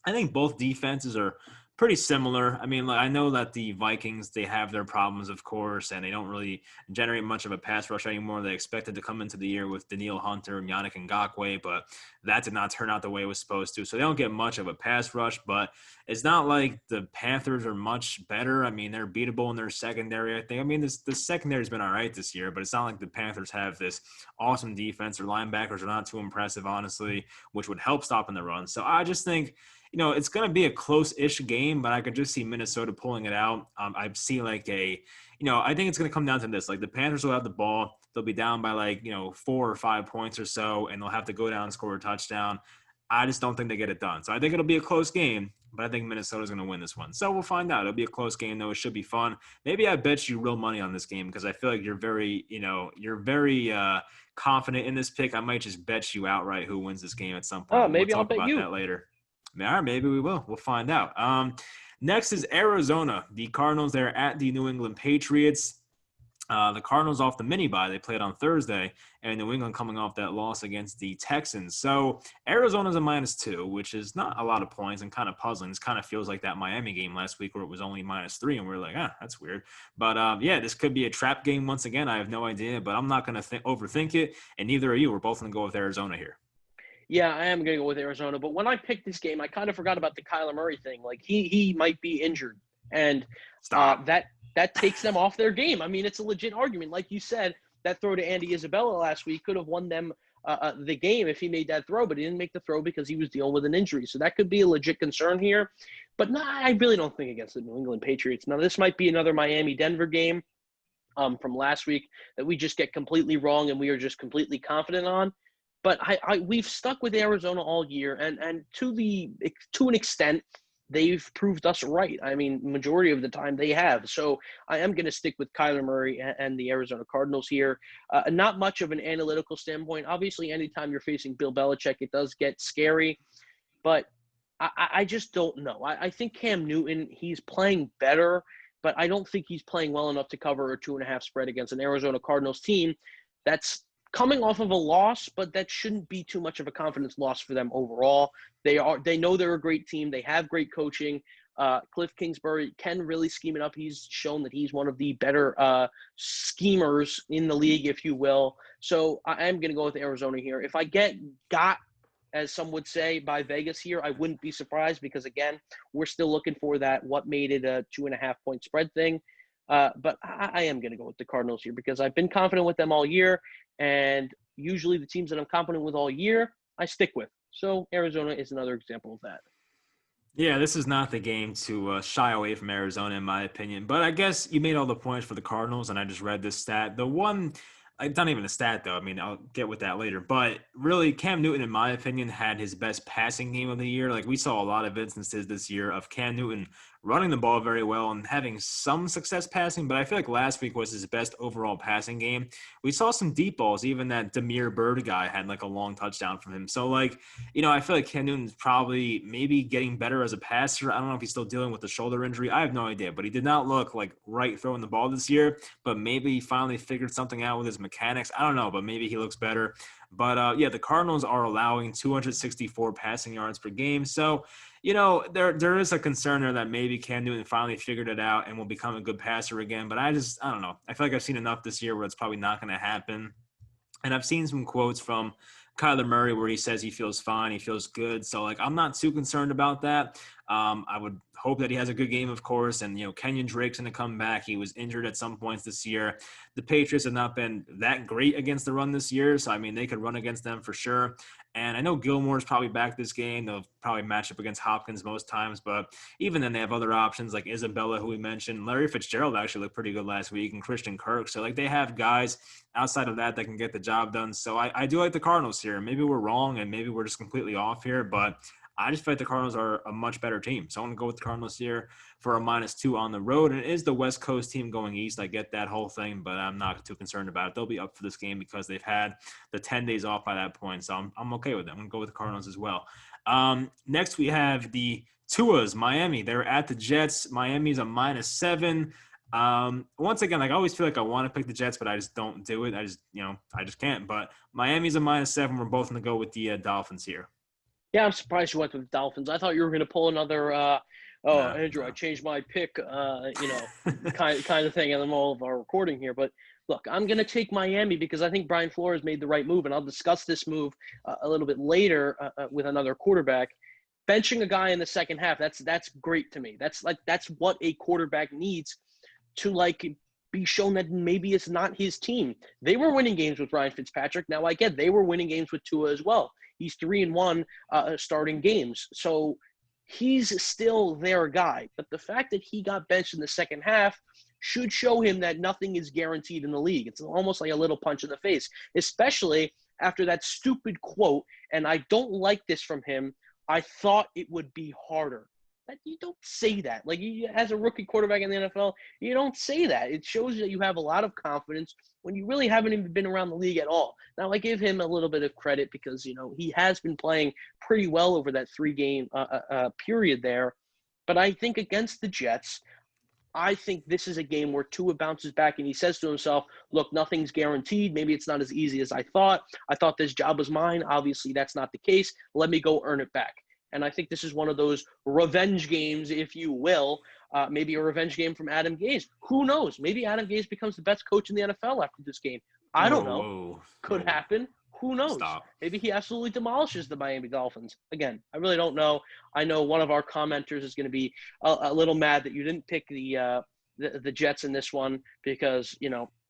I think both defenses are pretty similar. I mean, like, I know that the Vikings, they have their problems, of course, and they don't really generate much of a pass rush anymore. They expected to come into the year with Daniil Hunter and Yannick Ngakoue, but that did not turn out the way it was supposed to. So they don't get much of a pass rush, but it's not like the Panthers are much better. I mean, they're beatable in their secondary, I think. I mean, the secondary has been all right this year, but it's not like the Panthers have this awesome defense. Their linebackers are not too impressive, honestly, which would help stopping the run. So I just think, it's going to be a close-ish game, but I could just see Minnesota pulling it out. I see I think it's going to come down to this. Like, the Panthers will have the ball. They'll be down by 4 or 5 points or so, and they'll have to go down and score a touchdown. I just don't think they get it done. So I think it'll be a close game, but I think Minnesota's going to win this one. So we'll find out. It'll be a close game, though. It should be fun. Maybe I bet you real money on this game because I feel like you're very confident in this pick. I might just bet you outright who wins this game at some point.
Oh, maybe
we'll talk
I'll bet
about
you
that later. All right, maybe we will. We'll find out. Next is Arizona. The Cardinals, they're at the New England Patriots. The Cardinals off the mini bye. They played on Thursday, and New England coming off that loss against the Texans. So Arizona's a -2, which is not a lot of points and kind of puzzling. This kind of feels like that Miami game last week where it was only -3, and we are like, that's weird. But yeah, this could be a trap game once again. I have no idea, but I'm not going to overthink it, and neither are you. We're both going to go with Arizona here.
Yeah, I am going to go with Arizona. But when I picked this game, I kind of forgot about the Kyler Murray thing. Like he might be injured, and
Stop.
that takes them off their game. I mean, it's a legit argument. Like you said, that throw to Andy Isabella last week could have won them the game if he made that throw, but he didn't make the throw because he was dealing with an injury. So that could be a legit concern here. But no, I really don't think against the New England Patriots. Now, this might be another Miami-Denver game from last week that we just get completely wrong and we are just completely confident on. But we've stuck with Arizona all year, and to an extent, they've proved us right. I mean, majority of the time they have. So I am going to stick with Kyler Murray and the Arizona Cardinals here. Not much of an analytical standpoint. Obviously, anytime you're facing Bill Belichick, it does get scary. But I just don't know. I think Cam Newton, he's playing better, but I don't think he's playing well enough to cover a 2.5 spread against an Arizona Cardinals team that's coming off of a loss, but that shouldn't be too much of a confidence loss for them overall. They know they're a great team. They have great coaching. Cliff Kingsbury can really scheme it up. He's shown that he's one of the better schemers in the league, if you will. So I am going to go with Arizona here. If I got, as some would say, by Vegas here, I wouldn't be surprised because, again, we're still looking for that what made it a 2.5 point spread thing. But I am going to go with the Cardinals here because I've been confident with them all year. And usually the teams that I'm confident with all year, I stick with. So Arizona is another example of that.
Yeah, this is not the game to shy away from Arizona, in my opinion. But I guess you made all the points for the Cardinals, and I just read this stat. The one, it's not even a stat, though. I mean, I'll get with that later. But really, Cam Newton, in my opinion, had his best passing game of the year. Like, we saw a lot of instances this year of Cam Newton running the ball very well and having some success passing, but I feel like last week was his best overall passing game. We saw some deep balls. Even that Demir Bird guy had like a long touchdown from him. So like, I feel like Cam Newton's probably maybe getting better as a passer. I don't know if he's still dealing with the shoulder injury. I have no idea, but he did not look like right throwing the ball this year, but maybe he finally figured something out with his mechanics. I don't know, but maybe he looks better. But yeah, the Cardinals are allowing 264 passing yards per game. So, there is a concern there that maybe Cam Newton finally figured it out and will become a good passer again. But I don't know. I feel like I've seen enough this year where it's probably not going to happen. And I've seen some quotes from Kyler Murray where he says he feels fine, he feels good. So, like, I'm not too concerned about that. I would hope that he has a good game, of course. And, Kenyon Drake's going to come back. He was injured at some points this year. The Patriots have not been that great against the run this year. So, I mean, they could run against them for sure. And I know Gilmore's probably back this game. They'll probably match up against Hopkins most times. But even then, they have other options like Isabella, who we mentioned. Larry Fitzgerald actually looked pretty good last week, and Christian Kirk. So, like, they have guys outside of that can get the job done. So, I do like the Cardinals here. Maybe we're wrong, and maybe we're just completely off here. But I just feel like the Cardinals are a much better team. So I'm going to go with the Cardinals here for a -2 on the road. And it is the West Coast team going east. I get that whole thing, but I'm not too concerned about it. They'll be up for this game because they've had the 10 days off by that point. So I'm okay with it. I'm going to go with the Cardinals as well. Next, we have the Tuas, Miami. They're at the Jets. Miami's a -7. Once again, like I always feel like I want to pick the Jets, but I just don't do it. I just can't. But Miami's a -7. We're both going to go with the Dolphins here.
Yeah, I'm surprised you went with the Dolphins. I thought you were going to pull another, Andrew, I changed my pick, kind of thing in the middle of our recording here. But look, I'm going to take Miami because I think Brian Flores made the right move, and I'll discuss this move a little bit later with another quarterback. Benching a guy in the second half, that's great to me. That's what a quarterback needs to be shown that maybe it's not his team. They were winning games with Ryan Fitzpatrick. Now I get they were winning games with Tua as well. He's 3-1 starting games. So he's still their guy. But the fact that he got benched in the second half should show him that nothing is guaranteed in the league. It's almost like a little punch in the face, especially after that stupid quote. And I don't like this from him. I thought it would be harder. You don't say that. As a rookie quarterback in the NFL, you don't say that. It shows that you have a lot of confidence when you really haven't even been around the league at all. Now, I give him a little bit of credit because, he has been playing pretty well over that 3-game period there. But I think against the Jets, I think this is a game where Tua bounces back and he says to himself, look, nothing's guaranteed. Maybe it's not as easy as I thought. I thought this job was mine. Obviously, that's not the case. Let me go earn it back. And I think this is one of those revenge games, if you will, maybe a revenge game from Adam Gase. Who knows? Maybe Adam Gase becomes the best coach in the NFL after this game. I don't know. Could happen. Who knows?
Stop.
Maybe he absolutely demolishes the Miami Dolphins. Again, I really don't know. I know one of our commenters is going to be a little mad that you didn't pick the Jets in this one because,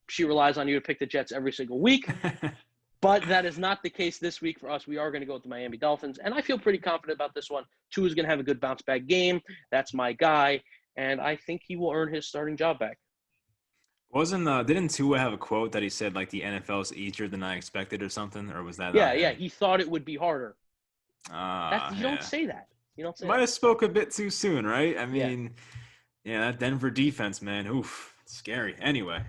she relies on you to pick the Jets every single week. But that is not the case this week for us. We are going to go with the Miami Dolphins, and I feel pretty confident about this one. Tua is going to have a good bounce-back game. That's my guy, and I think he will earn his starting job back.
Didn't Tua have a quote that he said like the NFL is easier than I expected or something, or was that?
Yeah. He thought it would be harder.
You
don't say that. You don't say.
Might have spoke a bit too soon, right? I mean, that Denver defense, man, oof, scary. Anyway,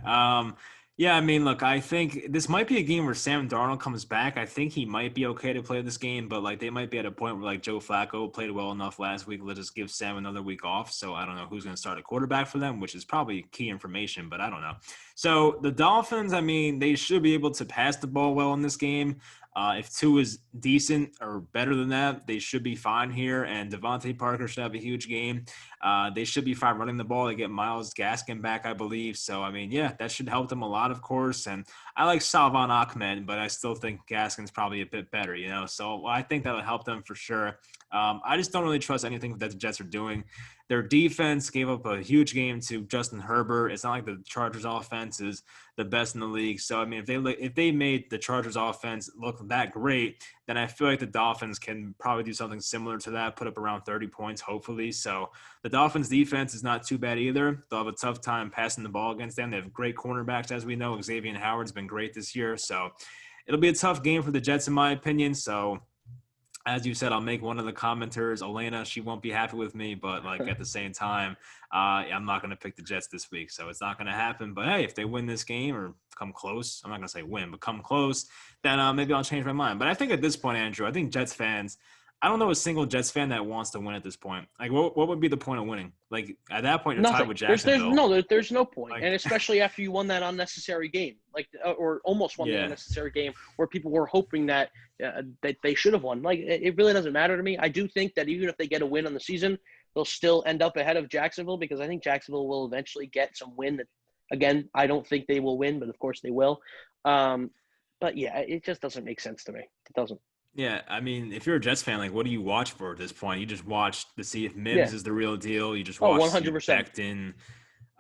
yeah, I mean, look, I think this might be a game where Sam Darnold comes back. I think he might be okay to play this game, but like they might be at a point where like Joe Flacco played well enough last week. Let's just give Sam another week off. So I don't know who's going to start a quarterback for them, which is probably key information, but I don't know. So the Dolphins, I mean, they should be able to pass the ball well in this game. If Tua is decent or better than that, they should be fine here. And Devontae Parker should have a huge game. They should be fine running the ball. They get Myles Gaskin back, I believe. So, I mean, yeah, that should help them a lot, of course. And I like Salvon Ahmed, but I still think Gaskin's probably a bit better, So I think that'll help them for sure. I just don't really trust anything that the Jets are doing. Their defense gave up a huge game to Justin Herbert. It's not like the Chargers offense is the best in the league. So, I mean, if they made the Chargers offense look that great, then I feel like the Dolphins can probably do something similar to that, put up around 30 points, hopefully. So the Dolphins defense is not too bad either. They'll have a tough time passing the ball against them. They have great cornerbacks, as we know. Xavier Howard's been great this year. So it'll be a tough game for the Jets, in my opinion. So as you said, I'll make one of the commenters, Elena, she won't be happy with me, but like at the same time, I'm not going to pick the Jets this week. So it's not going to happen. But hey, if they win this game or come close, I'm not going to say win, but come close, then maybe I'll change my mind. But I think at this point, Andrew, I think Jets fans, I don't know a single Jets fan that wants to win at this point. Like, what would be the point of winning? Like, at that point, you're tied with Jacksonville.
There's no point. And especially after you won that unnecessary game, or almost won the unnecessary game where people were hoping that they should have won. Like, it really doesn't matter to me. I do think that even if they get a win on the season, they'll still end up ahead of Jacksonville because I think Jacksonville will eventually get some win. That, again, I don't think they will win, but of course they will. But, yeah, it just doesn't make sense to me. It doesn't.
Yeah, I mean, if you're a Jets fan, like, what do you watch for at this point? You just watch to see if Mims is the real deal. You just watch
100%.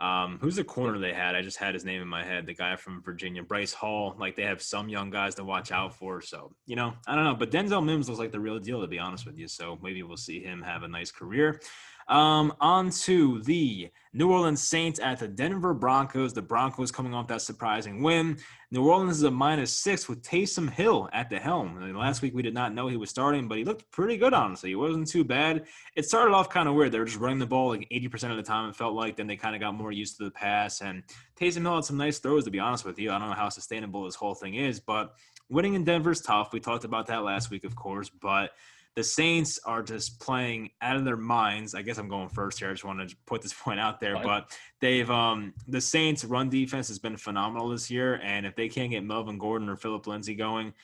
Becton. Who's the corner they had? I just had his name in my head. The guy from Virginia, Bryce Hall. Like, they have some young guys to watch out for. So, I don't know. But Denzel Mims looks like the real deal, to be honest with you. So maybe we'll see him have a nice career. On to the New Orleans Saints at the Denver Broncos. The Broncos coming off that surprising win. New Orleans is a -6 with Taysom Hill at the helm. I mean, last week we did not know he was starting, but he looked pretty good, honestly. He wasn't too bad. It started off kind of weird. They were just running the ball like 80% of the time, it felt like. Then they kind of got more used to the pass. And Taysom Hill had some nice throws, to be honest with you. I don't know how sustainable this whole thing is, but winning in Denver is tough. We talked about that last week, of course, but the Saints are just playing out of their minds. I guess I'm going first here. I just want to put this point out there. But they've the Saints' run defense has been phenomenal this year. And if they can't get Melvin Gordon or Phillip Lindsay going,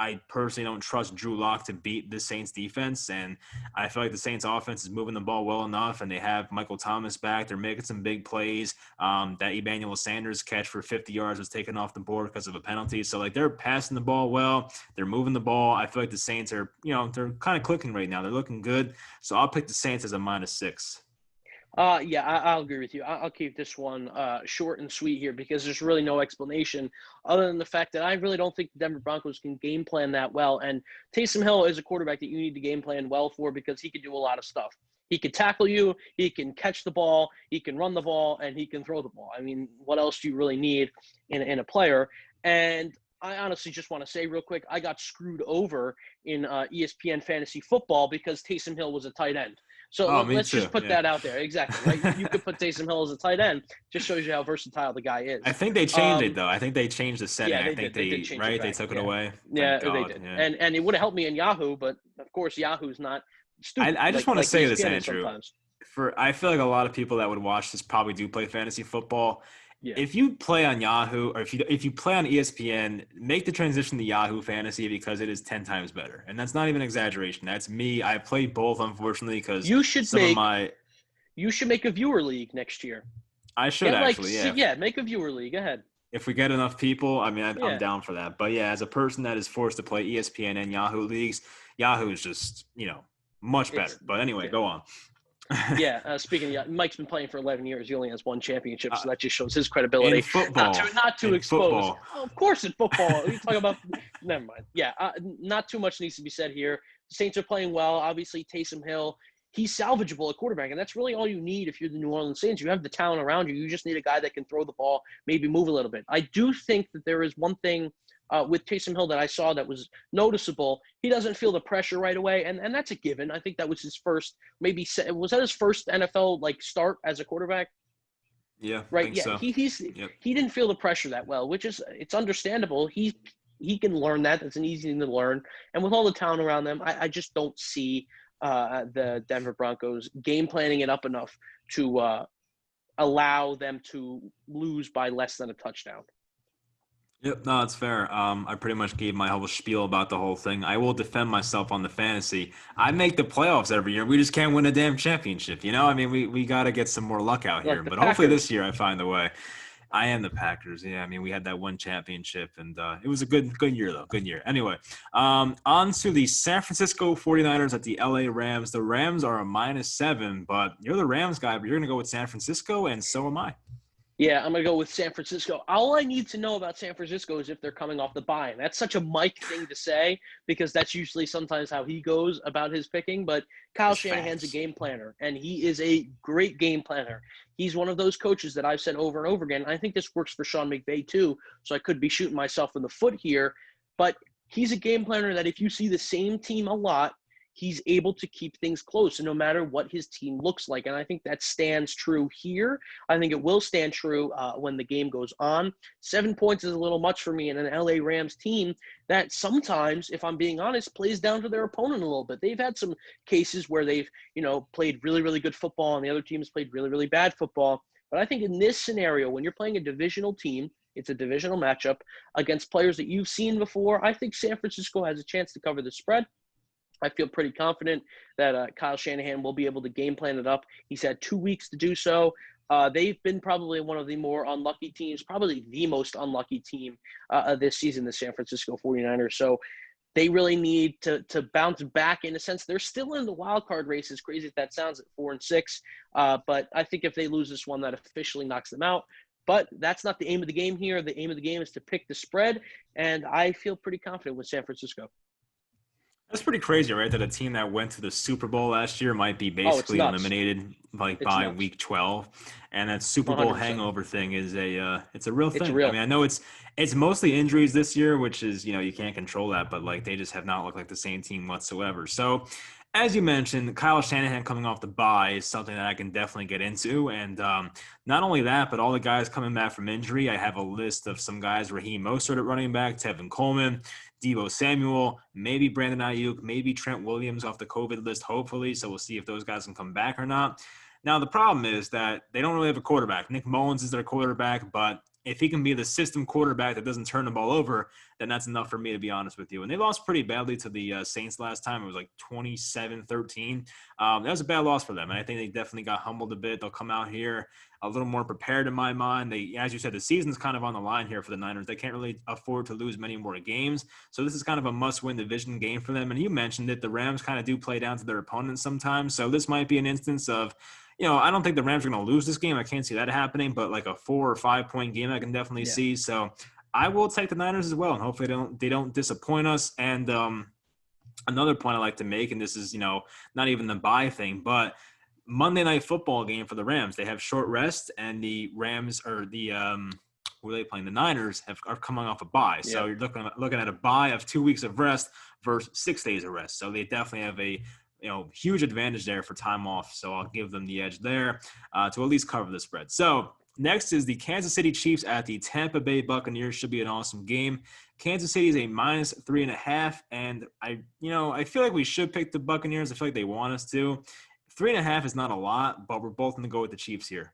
I personally don't trust Drew Lock to beat the Saints defense. And I feel like the Saints offense is moving the ball well enough, and they have Michael Thomas back. They're making some big plays. That Emmanuel Sanders catch for 50 yards was taken off the board because of a penalty. So, like, they're passing the ball well. They're moving the ball. I feel like the Saints are, they're kind of clicking right now. They're looking good. So I'll pick the Saints as a -6.
Yeah, I'll agree with you. I'll keep this one short and sweet here because there's really no explanation other than the fact that I really don't think the Denver Broncos can game plan that well. And Taysom Hill is a quarterback that you need to game plan well for because he can do a lot of stuff. He can tackle you, he can catch the ball, he can run the ball, and he can throw the ball. I mean, what else do you really need in a player? And I honestly just want to say real quick, I got screwed over in ESPN fantasy football because Taysom Hill was a tight end. So let's just put that out there. Exactly. Right? You could put Taysom Hill as a tight end. Just shows you how versatile the guy is.
I think they changed it, though. I think they changed the setting.
Yeah,
I think they took it away.
Yeah, they did. Yeah. And it would have helped me in Yahoo, but of course Yahoo's not stupid.
I just want to say this, Andrew. I feel like a lot of people that would watch this probably do play fantasy football.
Yeah.
If you play on Yahoo or if you play on ESPN, make the transition to Yahoo Fantasy because it is 10 times better. And that's not even exaggeration. That's me. I played both, unfortunately, because
You should
some of
make
my
you should make a viewer league next year.
I should
Get like
actually, yeah.
yeah, make a viewer league. Go ahead.
If we get enough people, I mean, I'm
Yeah.
down for that. But yeah, as a person that is forced to play ESPN and Yahoo leagues, Yahoo is just, much better.
It's
But anyway,
yeah.
go on.
Yeah, speaking of, Mike's been playing for 11 years. He only has one championship, so
Uh,
that just shows his credibility.
in football.
Not to
in
expose.
Football.
Oh, of course, in football. You talk about. Never mind. Yeah, not too much needs to be said here. The Saints are playing well. Obviously, Taysom Hill, he's salvageable at quarterback, and that's really all you need if you're the New Orleans Saints. You have the talent around you. You just need a guy that can throw the ball, maybe move a little bit. I do think that there is one thing with Taysom Hill that I saw that was noticeable. He doesn't feel the pressure right away, and that's a given. I think that was his first, was that his first NFL start as a quarterback?
Yeah,
Right.
I think
Yeah.
so. Yep.
He didn't feel the pressure that well, which is it's understandable. He can learn that. That's an easy thing to learn. And with all the talent around them, I just don't see the Denver Broncos game planning it up enough to allow them to lose by less than a touchdown.
Yep, no, it's fair. I pretty much gave my whole spiel about the whole thing. I will defend myself on the fantasy. I make the playoffs every year. We just can't win a damn championship, you know? I mean, we got to get some more luck out here.
Like the
But hopefully
Packers.
this year I find a way. I am the Packers. Yeah, I mean, we had that one championship, and it was a good year, though. Good year. Anyway, on to the San Francisco 49ers at the LA Rams. The Rams are a -7, but you're the Rams guy, but you're going to go with San Francisco, and so am I.
Yeah, I'm going to go with San Francisco. All I need to know about San Francisco is if they're coming off the bye. And that's such a Mike thing to say because that's usually sometimes how he goes about his picking. But Kyle
It's
Shanahan's a
facts.
game planner, and he is a great game planner. He's one of those coaches that I've said over and over again. I think this works for Sean McVay too, so I could be shooting myself in the foot here. But he's a game planner that if you see the same team a lot, he's able to keep things close, and no matter what his team looks like. And I think that stands true here. I think it will stand true when the game goes on. 7 points is a little much for me in an LA Rams team that sometimes, if I'm being honest, plays down to their opponent a little bit. They've had some cases where they've, played really, really good football and the other team has played really, really bad football. But I think in this scenario, when you're playing a divisional team, it's a divisional matchup against players that you've seen before, I think San Francisco has a chance to cover the spread. I feel pretty confident that Kyle Shanahan will be able to game plan it up. He's had 2 weeks to do so. They've been probably one of the more unlucky teams, probably the most unlucky team this season, the San Francisco 49ers. So they really need to bounce back in a sense. They're still in the wild card race, as crazy as that sounds, at 4-6. But I think if they lose this one, that officially knocks them out. But that's not the aim of the game here. The aim of the game is to pick the spread, and I feel pretty confident with San Francisco.
That's pretty crazy, right? That a team that went to the Super Bowl last year might be basically eliminated
It's
by
nuts.
week 12, and that Super Bowl
100%.
hangover thing is it's a real thing.
It's real.
I mean, I know it's mostly injuries this year, which is you can't control that, but they just have not looked like the same team whatsoever. So, as you mentioned, Kyle Shanahan coming off the bye is something that I can definitely get into, and not only that, but all the guys coming back from injury. I have a list of some guys: Raheem Mostert at running back, Tevin Coleman, Deebo Samuel, maybe Brandon Ayuk, maybe Trent Williams off the COVID list, hopefully. So we'll see if those guys can come back or not. Now, the problem is that they don't really have a quarterback. Nick Mullins is their quarterback, but if he can be the system quarterback that doesn't turn the ball over, then that's enough for me, to be honest with you. And they lost pretty badly to the Saints last time. It was like 27-13. That was a bad loss for them. And I think they definitely got humbled a bit. They'll come out here a little more prepared in my mind. They, as you said, the season's kind of on the line here for the Niners. They can't really afford to lose many more games. So this is kind of a must-win division game for them. And you mentioned it, the Rams kind of do play down to their opponents sometimes. So this might be an instance of, I don't think the Rams are going to lose this game. I can't see that happening, but like a 4 or 5 point game I can definitely see. So I will take the Niners as well, and hopefully they don't disappoint us. And another point I like to make, and this is, not even the bye thing, but Monday Night Football game for the Rams. They have short rest, and the Rams or the who are they playing? The Niners are coming off a bye. So you're looking at a bye of 2 weeks of rest versus 6 days of rest. So they definitely have a huge advantage there for time off. So I'll give them the edge there to at least cover the spread. So next is the Kansas City Chiefs at the Tampa Bay Buccaneers. Should be an awesome game. Kansas City is a -3.5, and I feel like we should pick the Buccaneers. I feel like they want us to. 3.5 is not a lot, but we're both going to go with the Chiefs here.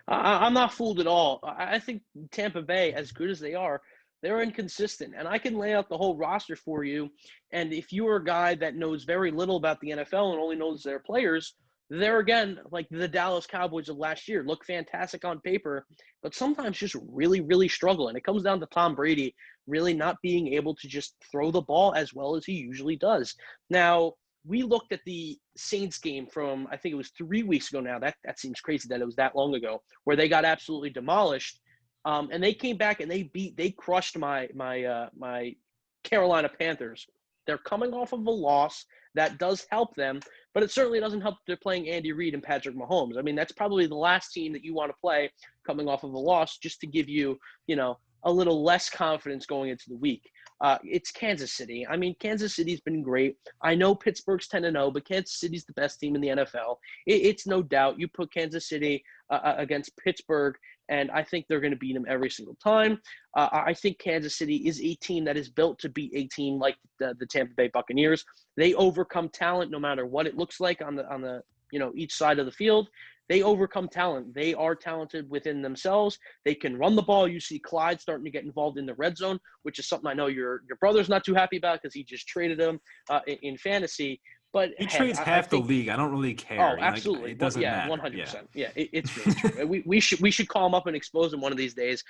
I'm not fooled at all. I think Tampa Bay, as good as they are, they're inconsistent. And I can lay out the whole roster for you. And if you are a guy that knows very little about the NFL and only knows their players, they're again like the Dallas Cowboys of last year. Look fantastic on paper, but sometimes just really, really struggle. And it comes down to Tom Brady really not being able to just throw the ball as well as he usually does. Now, we looked at the Saints game from, I think it was 3 weeks ago now. That seems crazy that it was that long ago, where they got absolutely demolished. And they came back and they crushed my Carolina Panthers. They're coming off of a loss that does help them, but it certainly doesn't help that they're playing Andy Reid and Patrick Mahomes. I mean, that's probably the last team that you want to play coming off of a loss, just to give you, a little less confidence going into the week. It's Kansas City. I mean, Kansas City's been great. I know Pittsburgh's 10-0, but Kansas City's the best team in the NFL. It's no doubt. You put Kansas City against Pittsburgh, and I think they're going to beat them every single time. I think Kansas City is a team that is built to beat a team like the Tampa Bay Buccaneers. They overcome talent no matter what it looks like on the each side of the field. They overcome talent. They are talented within themselves. They can run the ball. You see Clyde starting to get involved in the red zone, which is something I know your brother's not too happy about because he just traded him in fantasy. But
he trades half the league. I don't really care.
Oh, absolutely.
Like, it doesn't matter.
100%. Yeah, it's really true. We should call him up and expose him one of these days.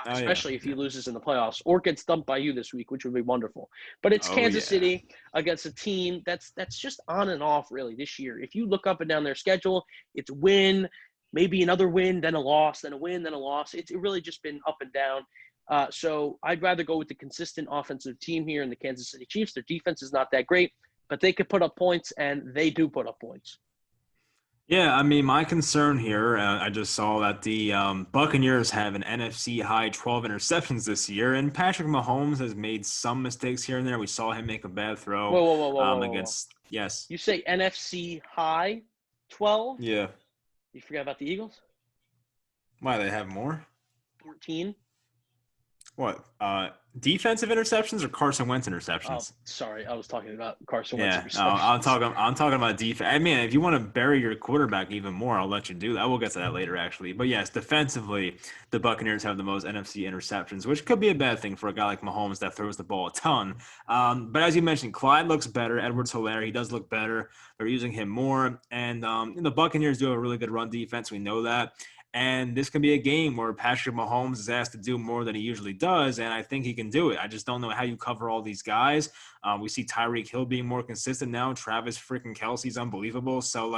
Especially if he loses in the playoffs or gets dumped by you this week, which would be wonderful. But it's Kansas City against a team that's just on and off really this year. If you look up and down their schedule, it's win, maybe another win, then a loss, then a win, then a loss. It's really just been up and down. So I'd rather go with the consistent offensive team here in the Kansas City Chiefs. Their defense is not that great, but they could put up points, and they do put up points.
Yeah, I mean, my concern here, I just saw that the Buccaneers have an NFC high 12 interceptions this year, and Patrick Mahomes has made some mistakes here and there. We saw him make a bad throw
Whoa.
against – yes.
You say NFC high 12?
Yeah.
You forgot about the Eagles?
Why, they have more?
14.
What? Defensive interceptions or Carson Wentz interceptions?
Oh, sorry, I was talking about Carson Wentz interceptions.
Yeah, I'm talking about defense. I mean, if you want to bury your quarterback even more, I'll let you do that. We'll get to that later, actually. But yes, defensively, the Buccaneers have the most NFC interceptions, which could be a bad thing for a guy like Mahomes that throws the ball a ton. But as you mentioned, Clyde looks better. Edwards-Helaire, he does look better. They're using him more. And the Buccaneers do have a really good run defense. We know that. And this can be a game where Patrick Mahomes is asked to do more than he usually does, and I think he can do it. I just don't know how you cover all these guys. We see Tyreek Hill being more consistent now. Travis freaking Kelce's unbelievable. So,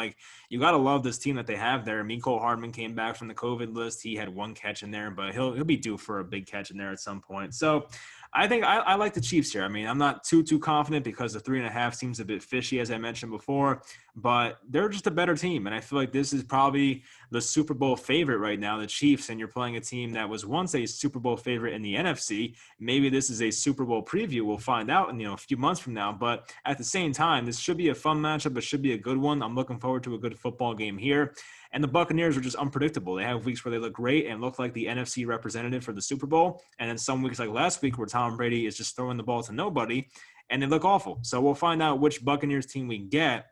you got to love this team that they have there. Mecole Hardman came back from the COVID list. He had one catch in there, but he'll be due for a big catch in there at some point. So, I think I like the Chiefs here. I mean, I'm not too confident because the 3.5 seems a bit fishy, as I mentioned before, but they're just a better team. And I feel like this is probably the Super Bowl favorite right now, the Chiefs, and you're playing a team that was once a Super Bowl favorite in the NFC. Maybe this is a Super Bowl preview. We'll find out in a few months from now. But at the same time, this should be a fun matchup. It should be a good one. I'm looking forward to a good football game here. And the Buccaneers are just unpredictable. They have weeks where they look great and look like the NFC representative for the Super Bowl. And then some weeks like last week where Tom Brady is just throwing the ball to nobody and they look awful. So we'll find out which Buccaneers team we get.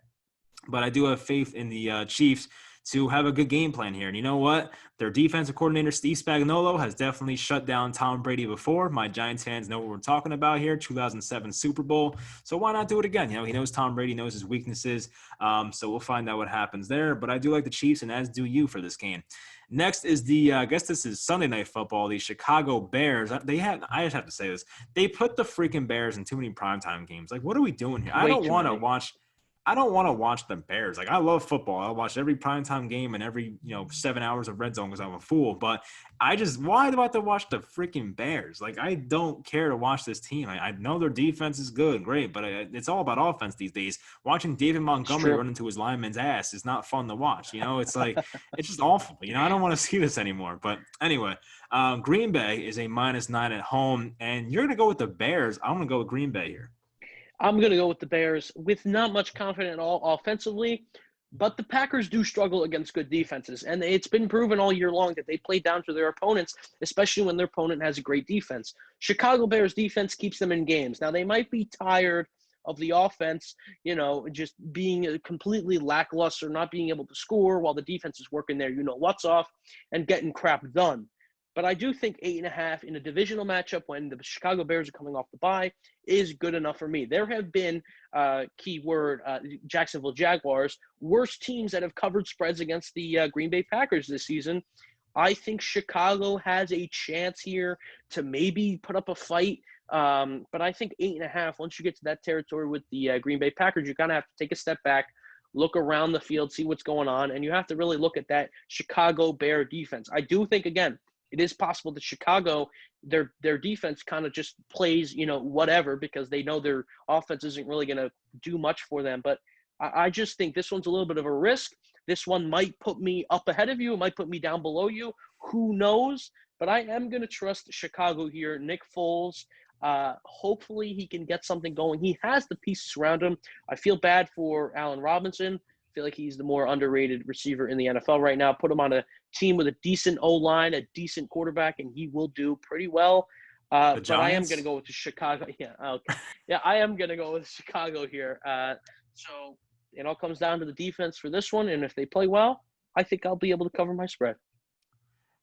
But I do have faith in the Chiefs to have a good game plan here. And you know what? Their defensive coordinator, Steve Spagnuolo, has definitely shut down Tom Brady before. My Giants fans know what we're talking about here, 2007 Super Bowl. So why not do it again? He knows Tom Brady, knows his weaknesses. So we'll find out what happens there. But I do like the Chiefs, and as do you for this game. Next is I guess this is Sunday Night Football, the Chicago Bears. I just have to say this. They put the freaking Bears in too many primetime games. What are we doing here? I don't want to watch the Bears. I love football. I'll watch every primetime game and every, 7 hours of red zone because I'm a fool. But why do I have to watch the freaking Bears? I don't care to watch this team. I know their defense is good, great, but it's all about offense these days. Watching David Montgomery run into his lineman's ass is not fun to watch. It's it's just awful. I don't want to see this anymore. But anyway, Green Bay is a -9 at home, and you're going to go with the Bears. I'm going to go with Green Bay here.
I'm going to go with the Bears with not much confidence at all offensively, but the Packers do struggle against good defenses, and it's been proven all year long that they play down to their opponents, especially when their opponent has a great defense. Chicago Bears defense keeps them in games. Now, they might be tired of the offense, just being completely lackluster, not being able to score while the defense is working their what's off and getting crap done. But I do think 8.5 in a divisional matchup when the Chicago Bears are coming off the bye is good enough for me. There have been, keyword, Jacksonville Jaguars, worse teams that have covered spreads against the Green Bay Packers this season. I think Chicago has a chance here to maybe put up a fight. But I think 8.5, once you get to that territory with the Green Bay Packers, you kind of have to take a step back, look around the field, see what's going on, and you have to really look at that Chicago Bear defense. I do think, again, it is possible that Chicago, their defense kind of just plays, whatever, because they know their offense isn't really going to do much for them. But I just think this one's a little bit of a risk. This one might put me up ahead of you. It might put me down below you. Who knows? But I am going to trust Chicago here. Nick Foles, hopefully he can get something going. He has the pieces around him. I feel bad for Allen Robinson. I feel like he's the more underrated receiver in the NFL right now. Put him on a team with a decent O-line, a decent quarterback, and he will do pretty well. But I am going to go with the Chicago. Yeah, okay. Yeah, I am going to go with Chicago here. So it all comes down to the defense for this one, and if they play well, I think I'll be able to cover my spread.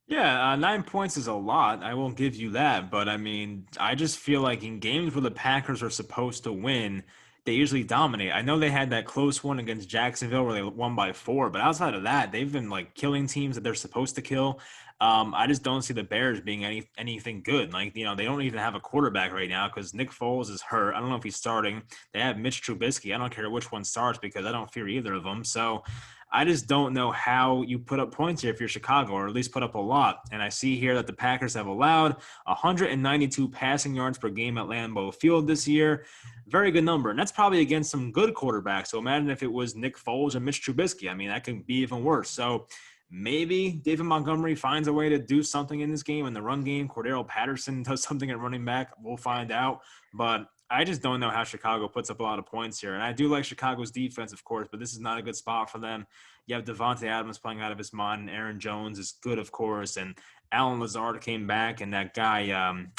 Yeah, 9 points is a lot. I won't give you that. But I mean, I just feel like in games where the Packers are supposed to win, they usually dominate. I know they had that close one against Jacksonville where they won by 4, but outside of that, they've been like killing teams that they're supposed to kill. I just don't see the Bears being anything good. Like, they don't even have a quarterback right now because Nick Foles is hurt. I don't know if he's starting. They have Mitch Trubisky. I don't care which one starts because I don't fear either of them. So I just don't know how you put up points here if you're Chicago, or at least put up a lot. And I see here that the Packers have allowed 192 passing yards per game at Lambeau Field this year. Very good number. And that's probably against some good quarterbacks. So imagine if it was Nick Foles or Mitch Trubisky. I mean, that could be even worse. So maybe David Montgomery finds a way to do something in this game in the run game. Cordero Patterson does something at running back. We'll find out. But I just don't know how Chicago puts up a lot of points here. And I do like Chicago's defense, of course, but this is not a good spot for them. You have Devontae Adams playing out of his mind, and Aaron Jones is good, of course, and Alan Lazard came back, and that guy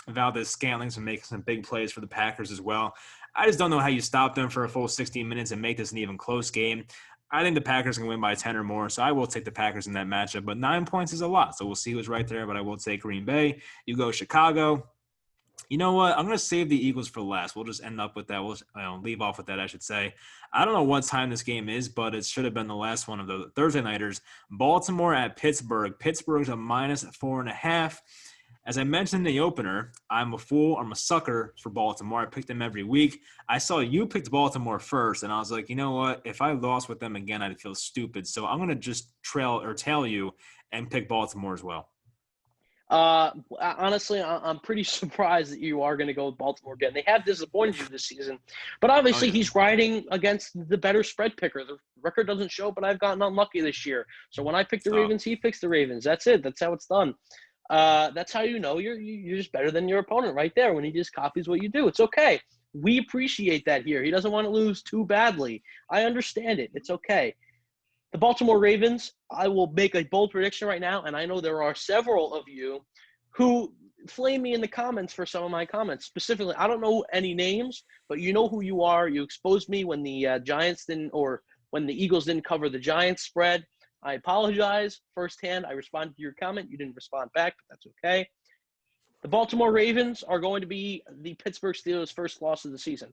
Valdez-Scantling's been making some big plays for the Packers as well. I just don't know how you stop them for a full 60 minutes and make this an even close game. I think the Packers can win by 10 or more, so I will take the Packers in that matchup. But 9 points is a lot, so we'll see who's right there, but I will take Green Bay. You go Chicago. You know what? I'm going to save the Eagles for last. We'll just end up with that. We'll leave off with that, I should say. I don't know what time this game is, but it should have been the last one of the Thursday nighters. Baltimore at Pittsburgh. Pittsburgh's a -4.5. As I mentioned in the opener, I'm a sucker for Baltimore. I picked them every week. I saw you picked Baltimore first, and I was like, you know what? If I lost with them again, I'd feel stupid. So I'm going to just tail you and pick Baltimore as well.
Honestly, I'm pretty surprised that you are going to go with Baltimore again. They have disappointed you this season, but obviously he's riding against the better spread picker. The record doesn't show, but I've gotten unlucky this year. So when I pick the Ravens, he picks the Ravens. That's it. That's how it's done. That's how you know you're just better than your opponent right there when he just copies what you do. It's okay. We appreciate that here. He doesn't want to lose too badly. I understand it. It's okay. The Baltimore Ravens, I will make a bold prediction right now, and I know there are several of you who flame me in the comments for some of my comments. Specifically, I don't know any names, but you know who you are. You exposed me when the when the Eagles didn't cover the Giants spread. I apologize firsthand. I responded to your comment. You didn't respond back, but that's okay. The Baltimore Ravens are going to be the Pittsburgh Steelers' first loss of the season.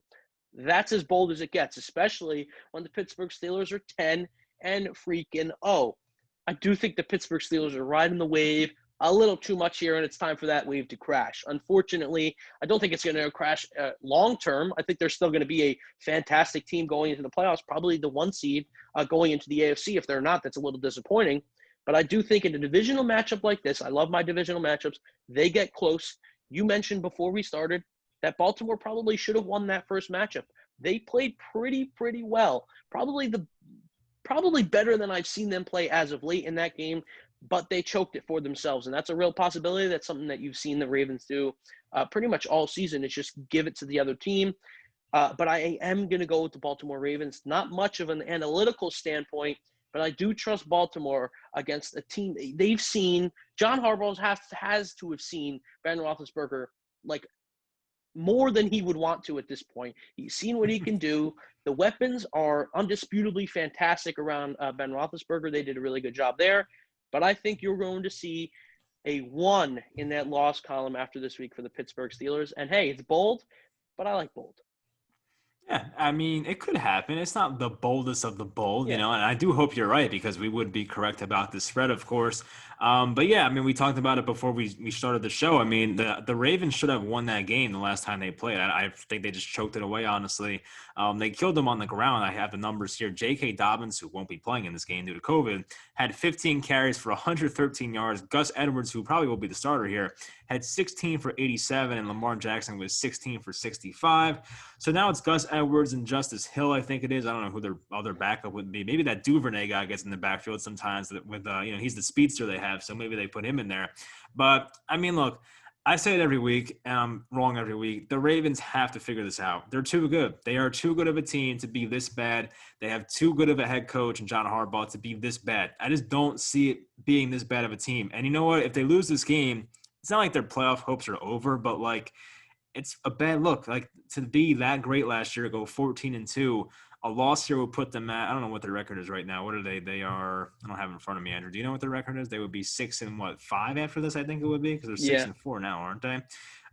That's as bold as it gets, especially when the Pittsburgh Steelers are 10-0. I do think the Pittsburgh Steelers are riding the wave a little too much here, and it's time for that wave to crash. Unfortunately, I don't think it's going to crash long term. I think they're still going to be a fantastic team going into the playoffs, probably the 1 seed going into the AFC. If they're not, that's a little disappointing. But I do think in a divisional matchup like this, I love my divisional matchups, they get close. You mentioned before we started that Baltimore probably should have won that first matchup. They played pretty well. Probably better than I've seen them play as of late in that game, but they choked it for themselves, and that's a real possibility. That's something that you've seen the Ravens do pretty much all season. It's just give it to the other team. But I am going to go with the Baltimore Ravens. Not much of an analytical standpoint, but I do trust Baltimore against a team they've seen. John Harbaugh has to have seen Ben Roethlisberger like more than he would want to at this point. He's seen what he can do. The weapons are undisputably fantastic around Ben Roethlisberger. They did a really good job there. But I think you're going to see a 1 in that loss column after this week for the Pittsburgh Steelers. And, hey, it's bold, but I like bold.
Yeah, I mean, it could happen. It's not the boldest of the bold,
Yeah.
and I do hope you're right because we would be correct about the spread, of course. But yeah, I mean, we talked about it before we started the show. I mean, the Ravens should have won that game the last time they played. I think they just choked it away, honestly. They killed them on the ground. I have the numbers here. J.K. Dobbins, who won't be playing in this game due to COVID, had 15 carries for 113 yards. Gus Edwards, who probably will be the starter here, had 16 for 87, and Lamar Jackson was 16 for 65. So now it's Gus Edwards and Justice Hill, I think it is. I don't know who their other backup would be. Maybe that Duvernay guy gets in the backfield sometimes with he's the speedster they have, so maybe they put him in there. But I mean, look, I say it every week, and I'm wrong every week. The Ravens have to figure this out. They're too good. They are too good of a team to be this bad. They have too good of a head coach and John Harbaugh to be this bad. I just don't see it being this bad of a team. And you know what? If they lose this game, it's not like their playoff hopes are over, but like it's a bad look. Like to be that great last year, go 14-2. A loss here would put them at, I don't know what their record is right now. What are they? They are, I don't have it in front of me, Andrew. Do you know what their record is? They would be 6-5 after this, I think it would be, because they're 6-4 now, aren't they?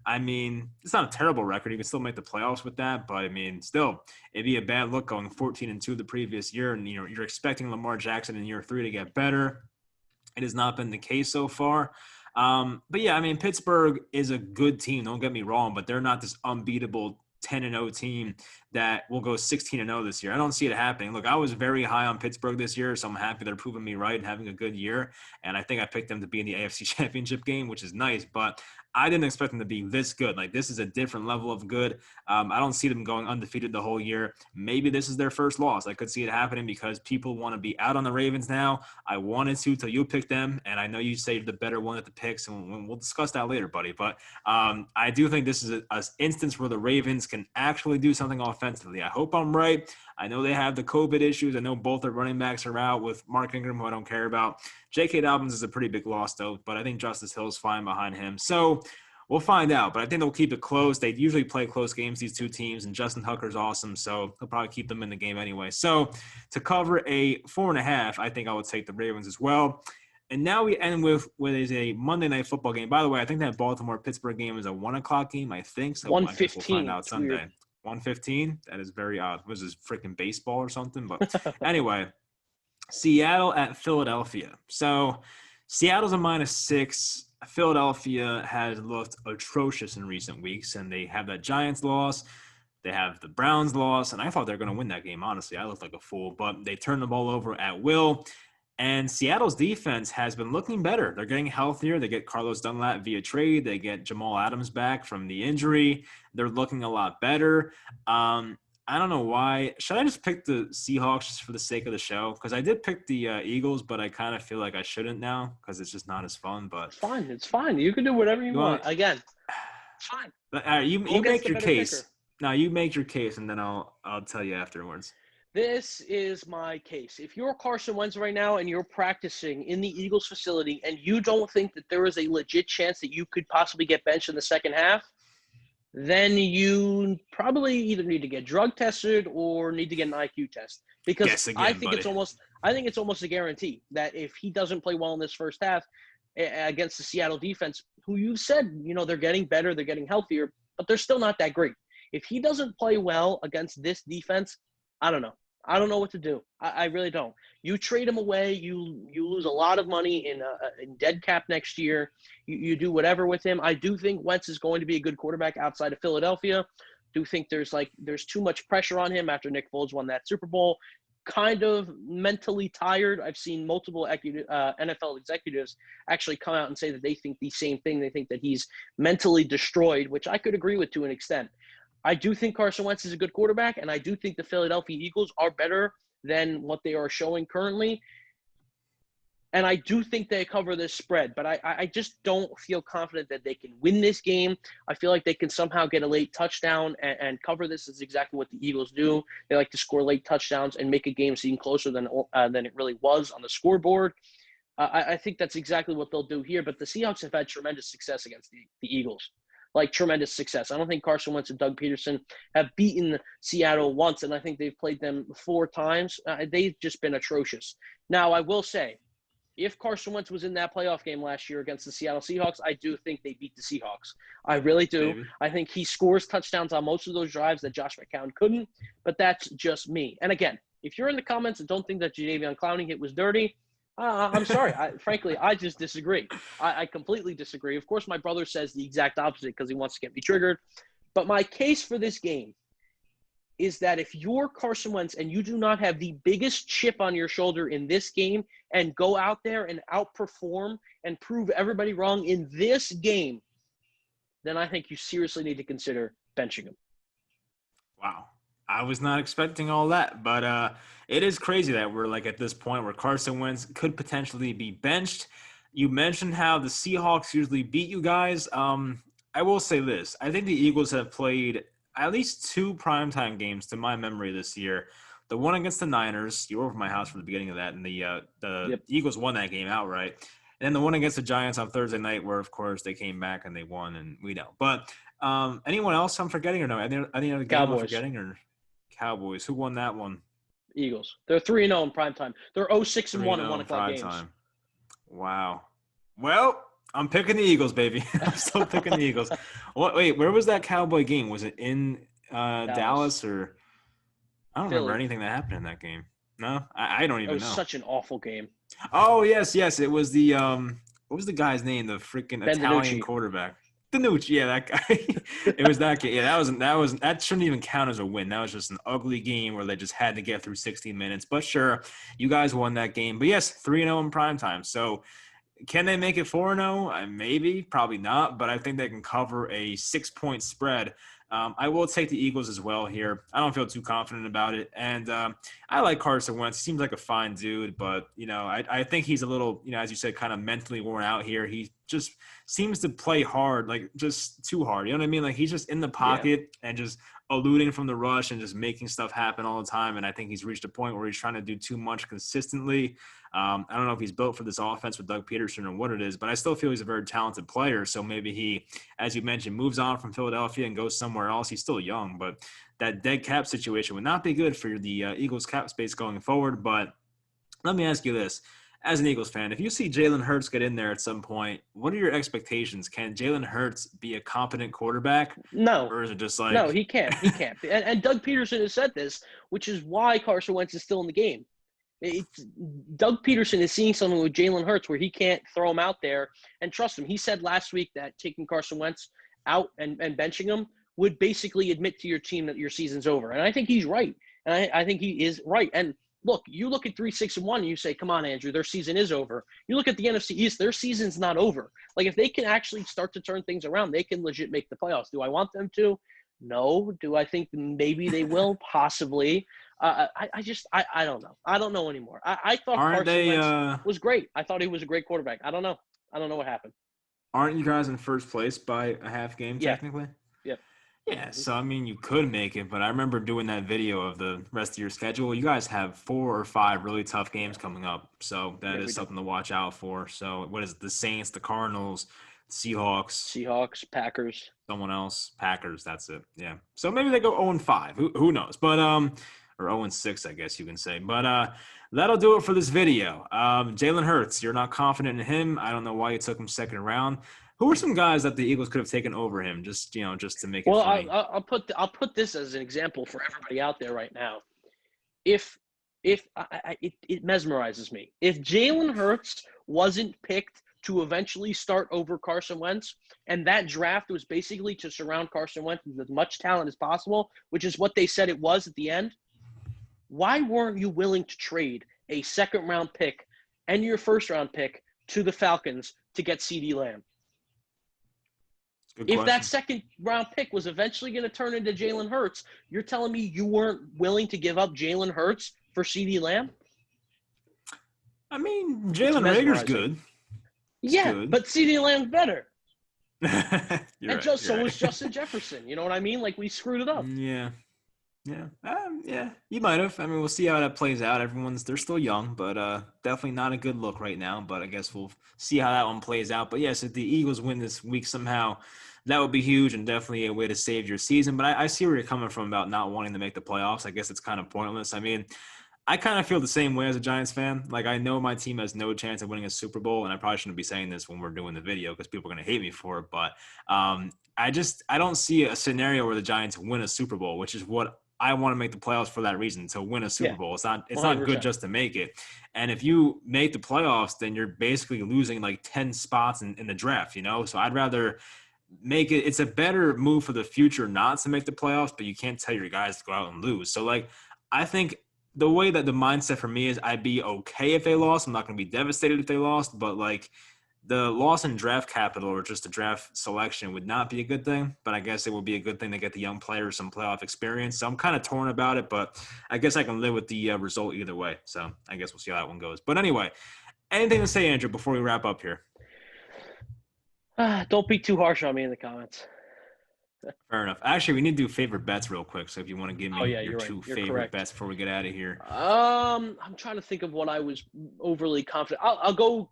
I mean, it's not a terrible record. You can still make the playoffs with that, but I mean, still, it'd be a bad look going 14-2 the previous year, and you're expecting Lamar Jackson in year 3 to get better. It has not been the case so far. But yeah, I mean, Pittsburgh is a good team. Don't get me wrong, but they're not this unbeatable 10-0 team that will go 16-0 this year. I don't see it happening. Look, I was very high on Pittsburgh this year, so I'm happy they're proving me right and having a good year. And I think I picked them to be in the AFC Championship game, which is nice, but I didn't expect them to be this good. Like, this is a different level of good. I don't see them going undefeated the whole year. Maybe this is their first loss. I could see it happening because people want to be out on the Ravens now. I wanted to till you picked them, and I know you saved the better one at the picks, and we'll discuss that later, buddy. But I do think this is an instance where the Ravens can actually do something offensively. I hope I'm right. I know they have the COVID issues. I know both their running backs are out with Mark Ingram, who I don't care about. J.K. Dobbins is a pretty big loss, though, but I think Justice Hill is fine behind him. So we'll find out, but I think they'll keep it close. They usually play close games, these two teams, and Justin Tucker's awesome, so he'll probably keep them in the game anyway. So to cover a 4.5, I think I would take the Ravens as well. And now we end with what is a Monday Night Football game. By the way, I think that Baltimore-Pittsburgh game is a 1 o'clock game, I think. So
1:15.
I guess we'll find out Sunday. 1:15? That is very odd. Was this freaking baseball or something? But anyway, Seattle at Philadelphia. So Seattle's a -6. Philadelphia has looked atrocious in recent weeks, and they have that Giants loss. They have the Browns loss, and I thought they were going to win that game, honestly. I looked like a fool, but they turned the ball over at will. And Seattle's defense has been looking better. They're getting healthier. They get Carlos Dunlap via trade. They get Jamal Adams back from the injury. They're looking a lot better. I don't know why. Should I just pick the Seahawks just for the sake of the show? Because I did pick the Eagles, but I kind of feel like I shouldn't now because it's just not as fun. But
It's fine. You can do whatever you want. Again, it's fine.
But you make your case. Now you make your case, and then I'll tell you afterwards.
This is my case. If you're Carson Wentz right now and you're practicing in the Eagles facility and you don't think that there is a legit chance that you could possibly get benched in the second half, then you probably either need to get drug tested or need to get an IQ test. Because I think it's almost a guarantee that if he doesn't play well in this first half against the Seattle defense, who you've said, they're getting better, they're getting healthier, but they're still not that great. If he doesn't play well against this defense, I don't know. I don't know what to do. I really don't. You trade him away. You lose a lot of money in dead cap next year. You do whatever with him. I do think Wentz is going to be a good quarterback outside of Philadelphia. Do think there's too much pressure on him after Nick Foles won that Super Bowl. Kind of mentally tired. I've seen multiple NFL executives actually come out and say that they think the same thing. They think that he's mentally destroyed, which I could agree with to an extent. I do think Carson Wentz is a good quarterback, and I do think the Philadelphia Eagles are better than what they are showing currently. And I do think they cover this spread, but I just don't feel confident that they can win this game. I feel like they can somehow get a late touchdown and cover this. Is exactly what the Eagles do. They like to score late touchdowns and make a game seem closer than it really was on the scoreboard. I think that's exactly what they'll do here, but the Seahawks have had tremendous success against the Eagles. like tremendous success. I don't think Carson Wentz and Doug Peterson have beaten Seattle once, and I think they've played them 4 times. They've just been atrocious. Now, I will say, if Carson Wentz was in that playoff game last year against the Seattle Seahawks, I do think they beat the Seahawks. I really do.
Maybe.
I think he scores touchdowns on most of those drives that Josh McCown couldn't, but that's just me. And again, if you're in the comments and don't think that Jadeveon Clowney hit was dirty, I'm sorry. Frankly, I just disagree. I completely disagree. Of course, my brother says the exact opposite because he wants to get me triggered. But my case for this game is that if you're Carson Wentz and you do not have the biggest chip on your shoulder in this game and go out there and outperform and prove everybody wrong in this game, then I think you seriously need to consider benching him.
Wow. I was not expecting all that, but it is crazy that we're like at this point where Carson Wentz could potentially be benched. You mentioned how the Seahawks usually beat you guys. I will say this. I think the Eagles have played at least 2 primetime games to my memory this year. The one against the Niners, you were over my house for the beginning of that, and the Eagles won that game outright. And then the one against the Giants on Thursday night where, of course, they came back and they won, and we know. But anyone else I'm forgetting or no? Any other game I'm forgetting? Or Cowboys. Who won that one?
Eagles. They're 3-0 in primetime. They're 0-6-1 in 1 o'clock games.
Time. Wow. Well, I'm picking the Eagles, baby. I'm still picking the Eagles. Wait, where was that Cowboy game? Was it in Dallas or – I don't remember anything that happened in that game. No? I don't even know.
It was such an awful game.
Oh, yes. It was the what was the guy's name? The freaking Italian quarterback. Danucci, yeah, that guy. It was that game. Yeah, that shouldn't even count as a win. That was just an ugly game where they just had to get through 16 minutes. But sure, you guys won that game. But yes, 3-0 in primetime. So can they make it 4-0? Maybe, probably not. But I think they can cover a 6-point spread. I will take the Eagles as well here. I don't feel too confident about it. And I like Carson Wentz. He seems like a fine dude, but, I think he's a little, as you said, kind of mentally worn out here. He just seems to play hard, like just too hard. You know what I mean? Like he's just in the pocket and just eluding from the rush and just making stuff happen all the time. And I think he's reached a point where he's trying to do too much consistently. I don't know if he's built for this offense with Doug Peterson or what it is, but I still feel he's a very talented player. So maybe he, as you mentioned, moves on from Philadelphia and goes somewhere else. He's still young, but that dead cap situation would not be good for the Eagles cap space going forward. But let me ask you this. As an Eagles fan, if you see Jalen Hurts get in there at some point, what are your expectations? Can Jalen Hurts be a competent quarterback?
No.
Or is it just like –
No, he can't. He can't. And Doug Peterson has said this, which is why Carson Wentz is still in the game. Doug Peterson is seeing something with Jalen Hurts where he can't throw him out there and trust him. He said last week that taking Carson Wentz out and benching him would basically admit to your team that your season's over. And I think he's right. And I think he is right. And look, you look at 3-6-1 and you say, come on, Andrew, their season is over. You look at the NFC East, their season's not over. Like if they can actually start to turn things around, they can legit make the playoffs. Do I want them to? No. Do I think maybe they will? Possibly. I don't know. I don't know anymore. I thought Carson Wentz was great. I thought he was a great quarterback. I don't know. I don't know what happened.
Aren't you guys in first place by a half game technically?
Yeah.
Yeah, so I mean, you could make it, but I remember doing that video of the rest of your schedule. You guys have 4 or 5 really tough games coming up, so that is something to watch out for. So what is it? The Saints, the Cardinals,
Seahawks, Packers.
Someone else, Packers, that's it. Yeah. So maybe they go 0-5. Who knows? But or 0-6, I guess you can say. But that'll do it for this video. Jalen Hurts, you're not confident in him. I don't know why you took him second round. Who are some guys that the Eagles could have taken over him? Just to make it funny.
I'll put this as an example for everybody out there right now. It mesmerizes me. If Jalen Hurts wasn't picked to eventually start over Carson Wentz, and that draft was basically to surround Carson Wentz with as much talent as possible, which is what they said it was at the end, why weren't you willing to trade a second-round pick and your first-round pick to the Falcons to get CeeDee Lamb? If that second-round pick was eventually going to turn into Jalen Hurts, you're telling me you weren't willing to give up Jalen Hurts for CeeDee Lamb?
I mean, Jalen Reagor's good.
Good. But CeeDee Lamb's better.
So
was Justin Jefferson. You know what I mean? Like, we screwed it up.
Yeah. You might have. I mean, we'll see how that plays out. They're still young, but definitely not a good look right now. But I guess we'll see how that one plays out. But yes, if the Eagles win this week somehow, that would be huge and definitely a way to save your season. But I see where you're coming from about not wanting to make the playoffs. I guess it's kind of pointless. I mean, I kind of feel the same way as a Giants fan. Like, I know my team has no chance of winning a Super Bowl, and I probably shouldn't be saying this when we're doing the video because people are going to hate me for it. But I don't see a scenario where the Giants win a Super Bowl, which is what I want to make the playoffs for that reason, to win a Super Bowl. It's not
100%.
good just to make it. And if you make the playoffs, then you're basically losing like 10 spots in the draft, you know? So I'd rather make it. It's a better move for the future not to make the playoffs, but you can't tell your guys to go out and lose. So, like, I think the way that the mindset for me is I'd be okay if they lost. I'm not going to be devastated if they lost, but like the loss in draft capital or just the draft selection would not be a good thing, but I guess it would be a good thing to get the young players some playoff experience. So I'm kind of torn about it, but I guess I can live with the result either way. So I guess we'll see how that one goes. But anyway, anything to say, Andrew, before we wrap up here?
Don't be too harsh on me in the comments.
Fair enough. Actually, we need to do favorite bets real quick. So if you want to give me your
you're
two
right. You're
favorite
correct.
bets before we get out of here.
I'm trying to think of what I was overly confident. I'll go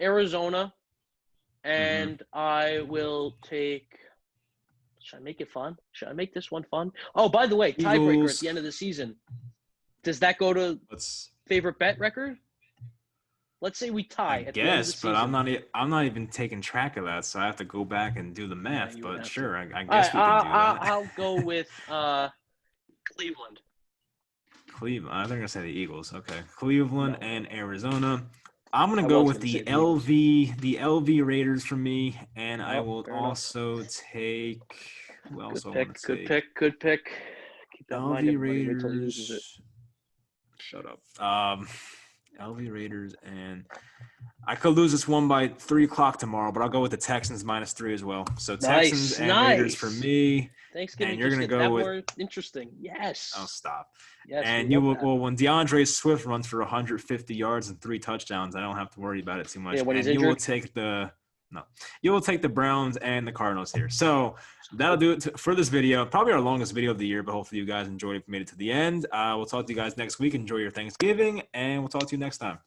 Arizona, and I will take. Should I make it fun? Should I make this one fun? Oh, by the way, tiebreaker
Eagles.
at the end of the season. Does that go to favorite bet record? Let's say we tie at the end of the season.
But I'm not even taking track of that, so I have to go back and do the math.
Yeah,
but sure, I guess we can do that.
I'll go with Cleveland.
Cleveland. I think I'm gonna say the Eagles. Okay, Cleveland and Arizona. I'm gonna go with the LV Raiders for me, and I will also take. Who else I want to take?
Good pick. Keep that in mind,
LV
everybody. Wait till he uses it.
Raiders. Shut up. LV Raiders, and I could lose this one by 3:00 tomorrow, but I'll go with the Texans -3 as well. So Texans and Raiders for me.
Thanksgiving.
And you're gonna go with
more interesting. Yes.
Oh, stop.
Yes.
And you will. Well, when DeAndre Swift runs for 150 yards and 3 touchdowns, I don't have to worry about it too much.
Yeah, when he's
injured. You will take the Browns and the Cardinals here. So that'll do it for this video. Probably our longest video of the year, but hopefully you guys enjoyed it if you made it to the end. We'll talk to you guys next week. Enjoy your Thanksgiving, and we'll talk to you next time.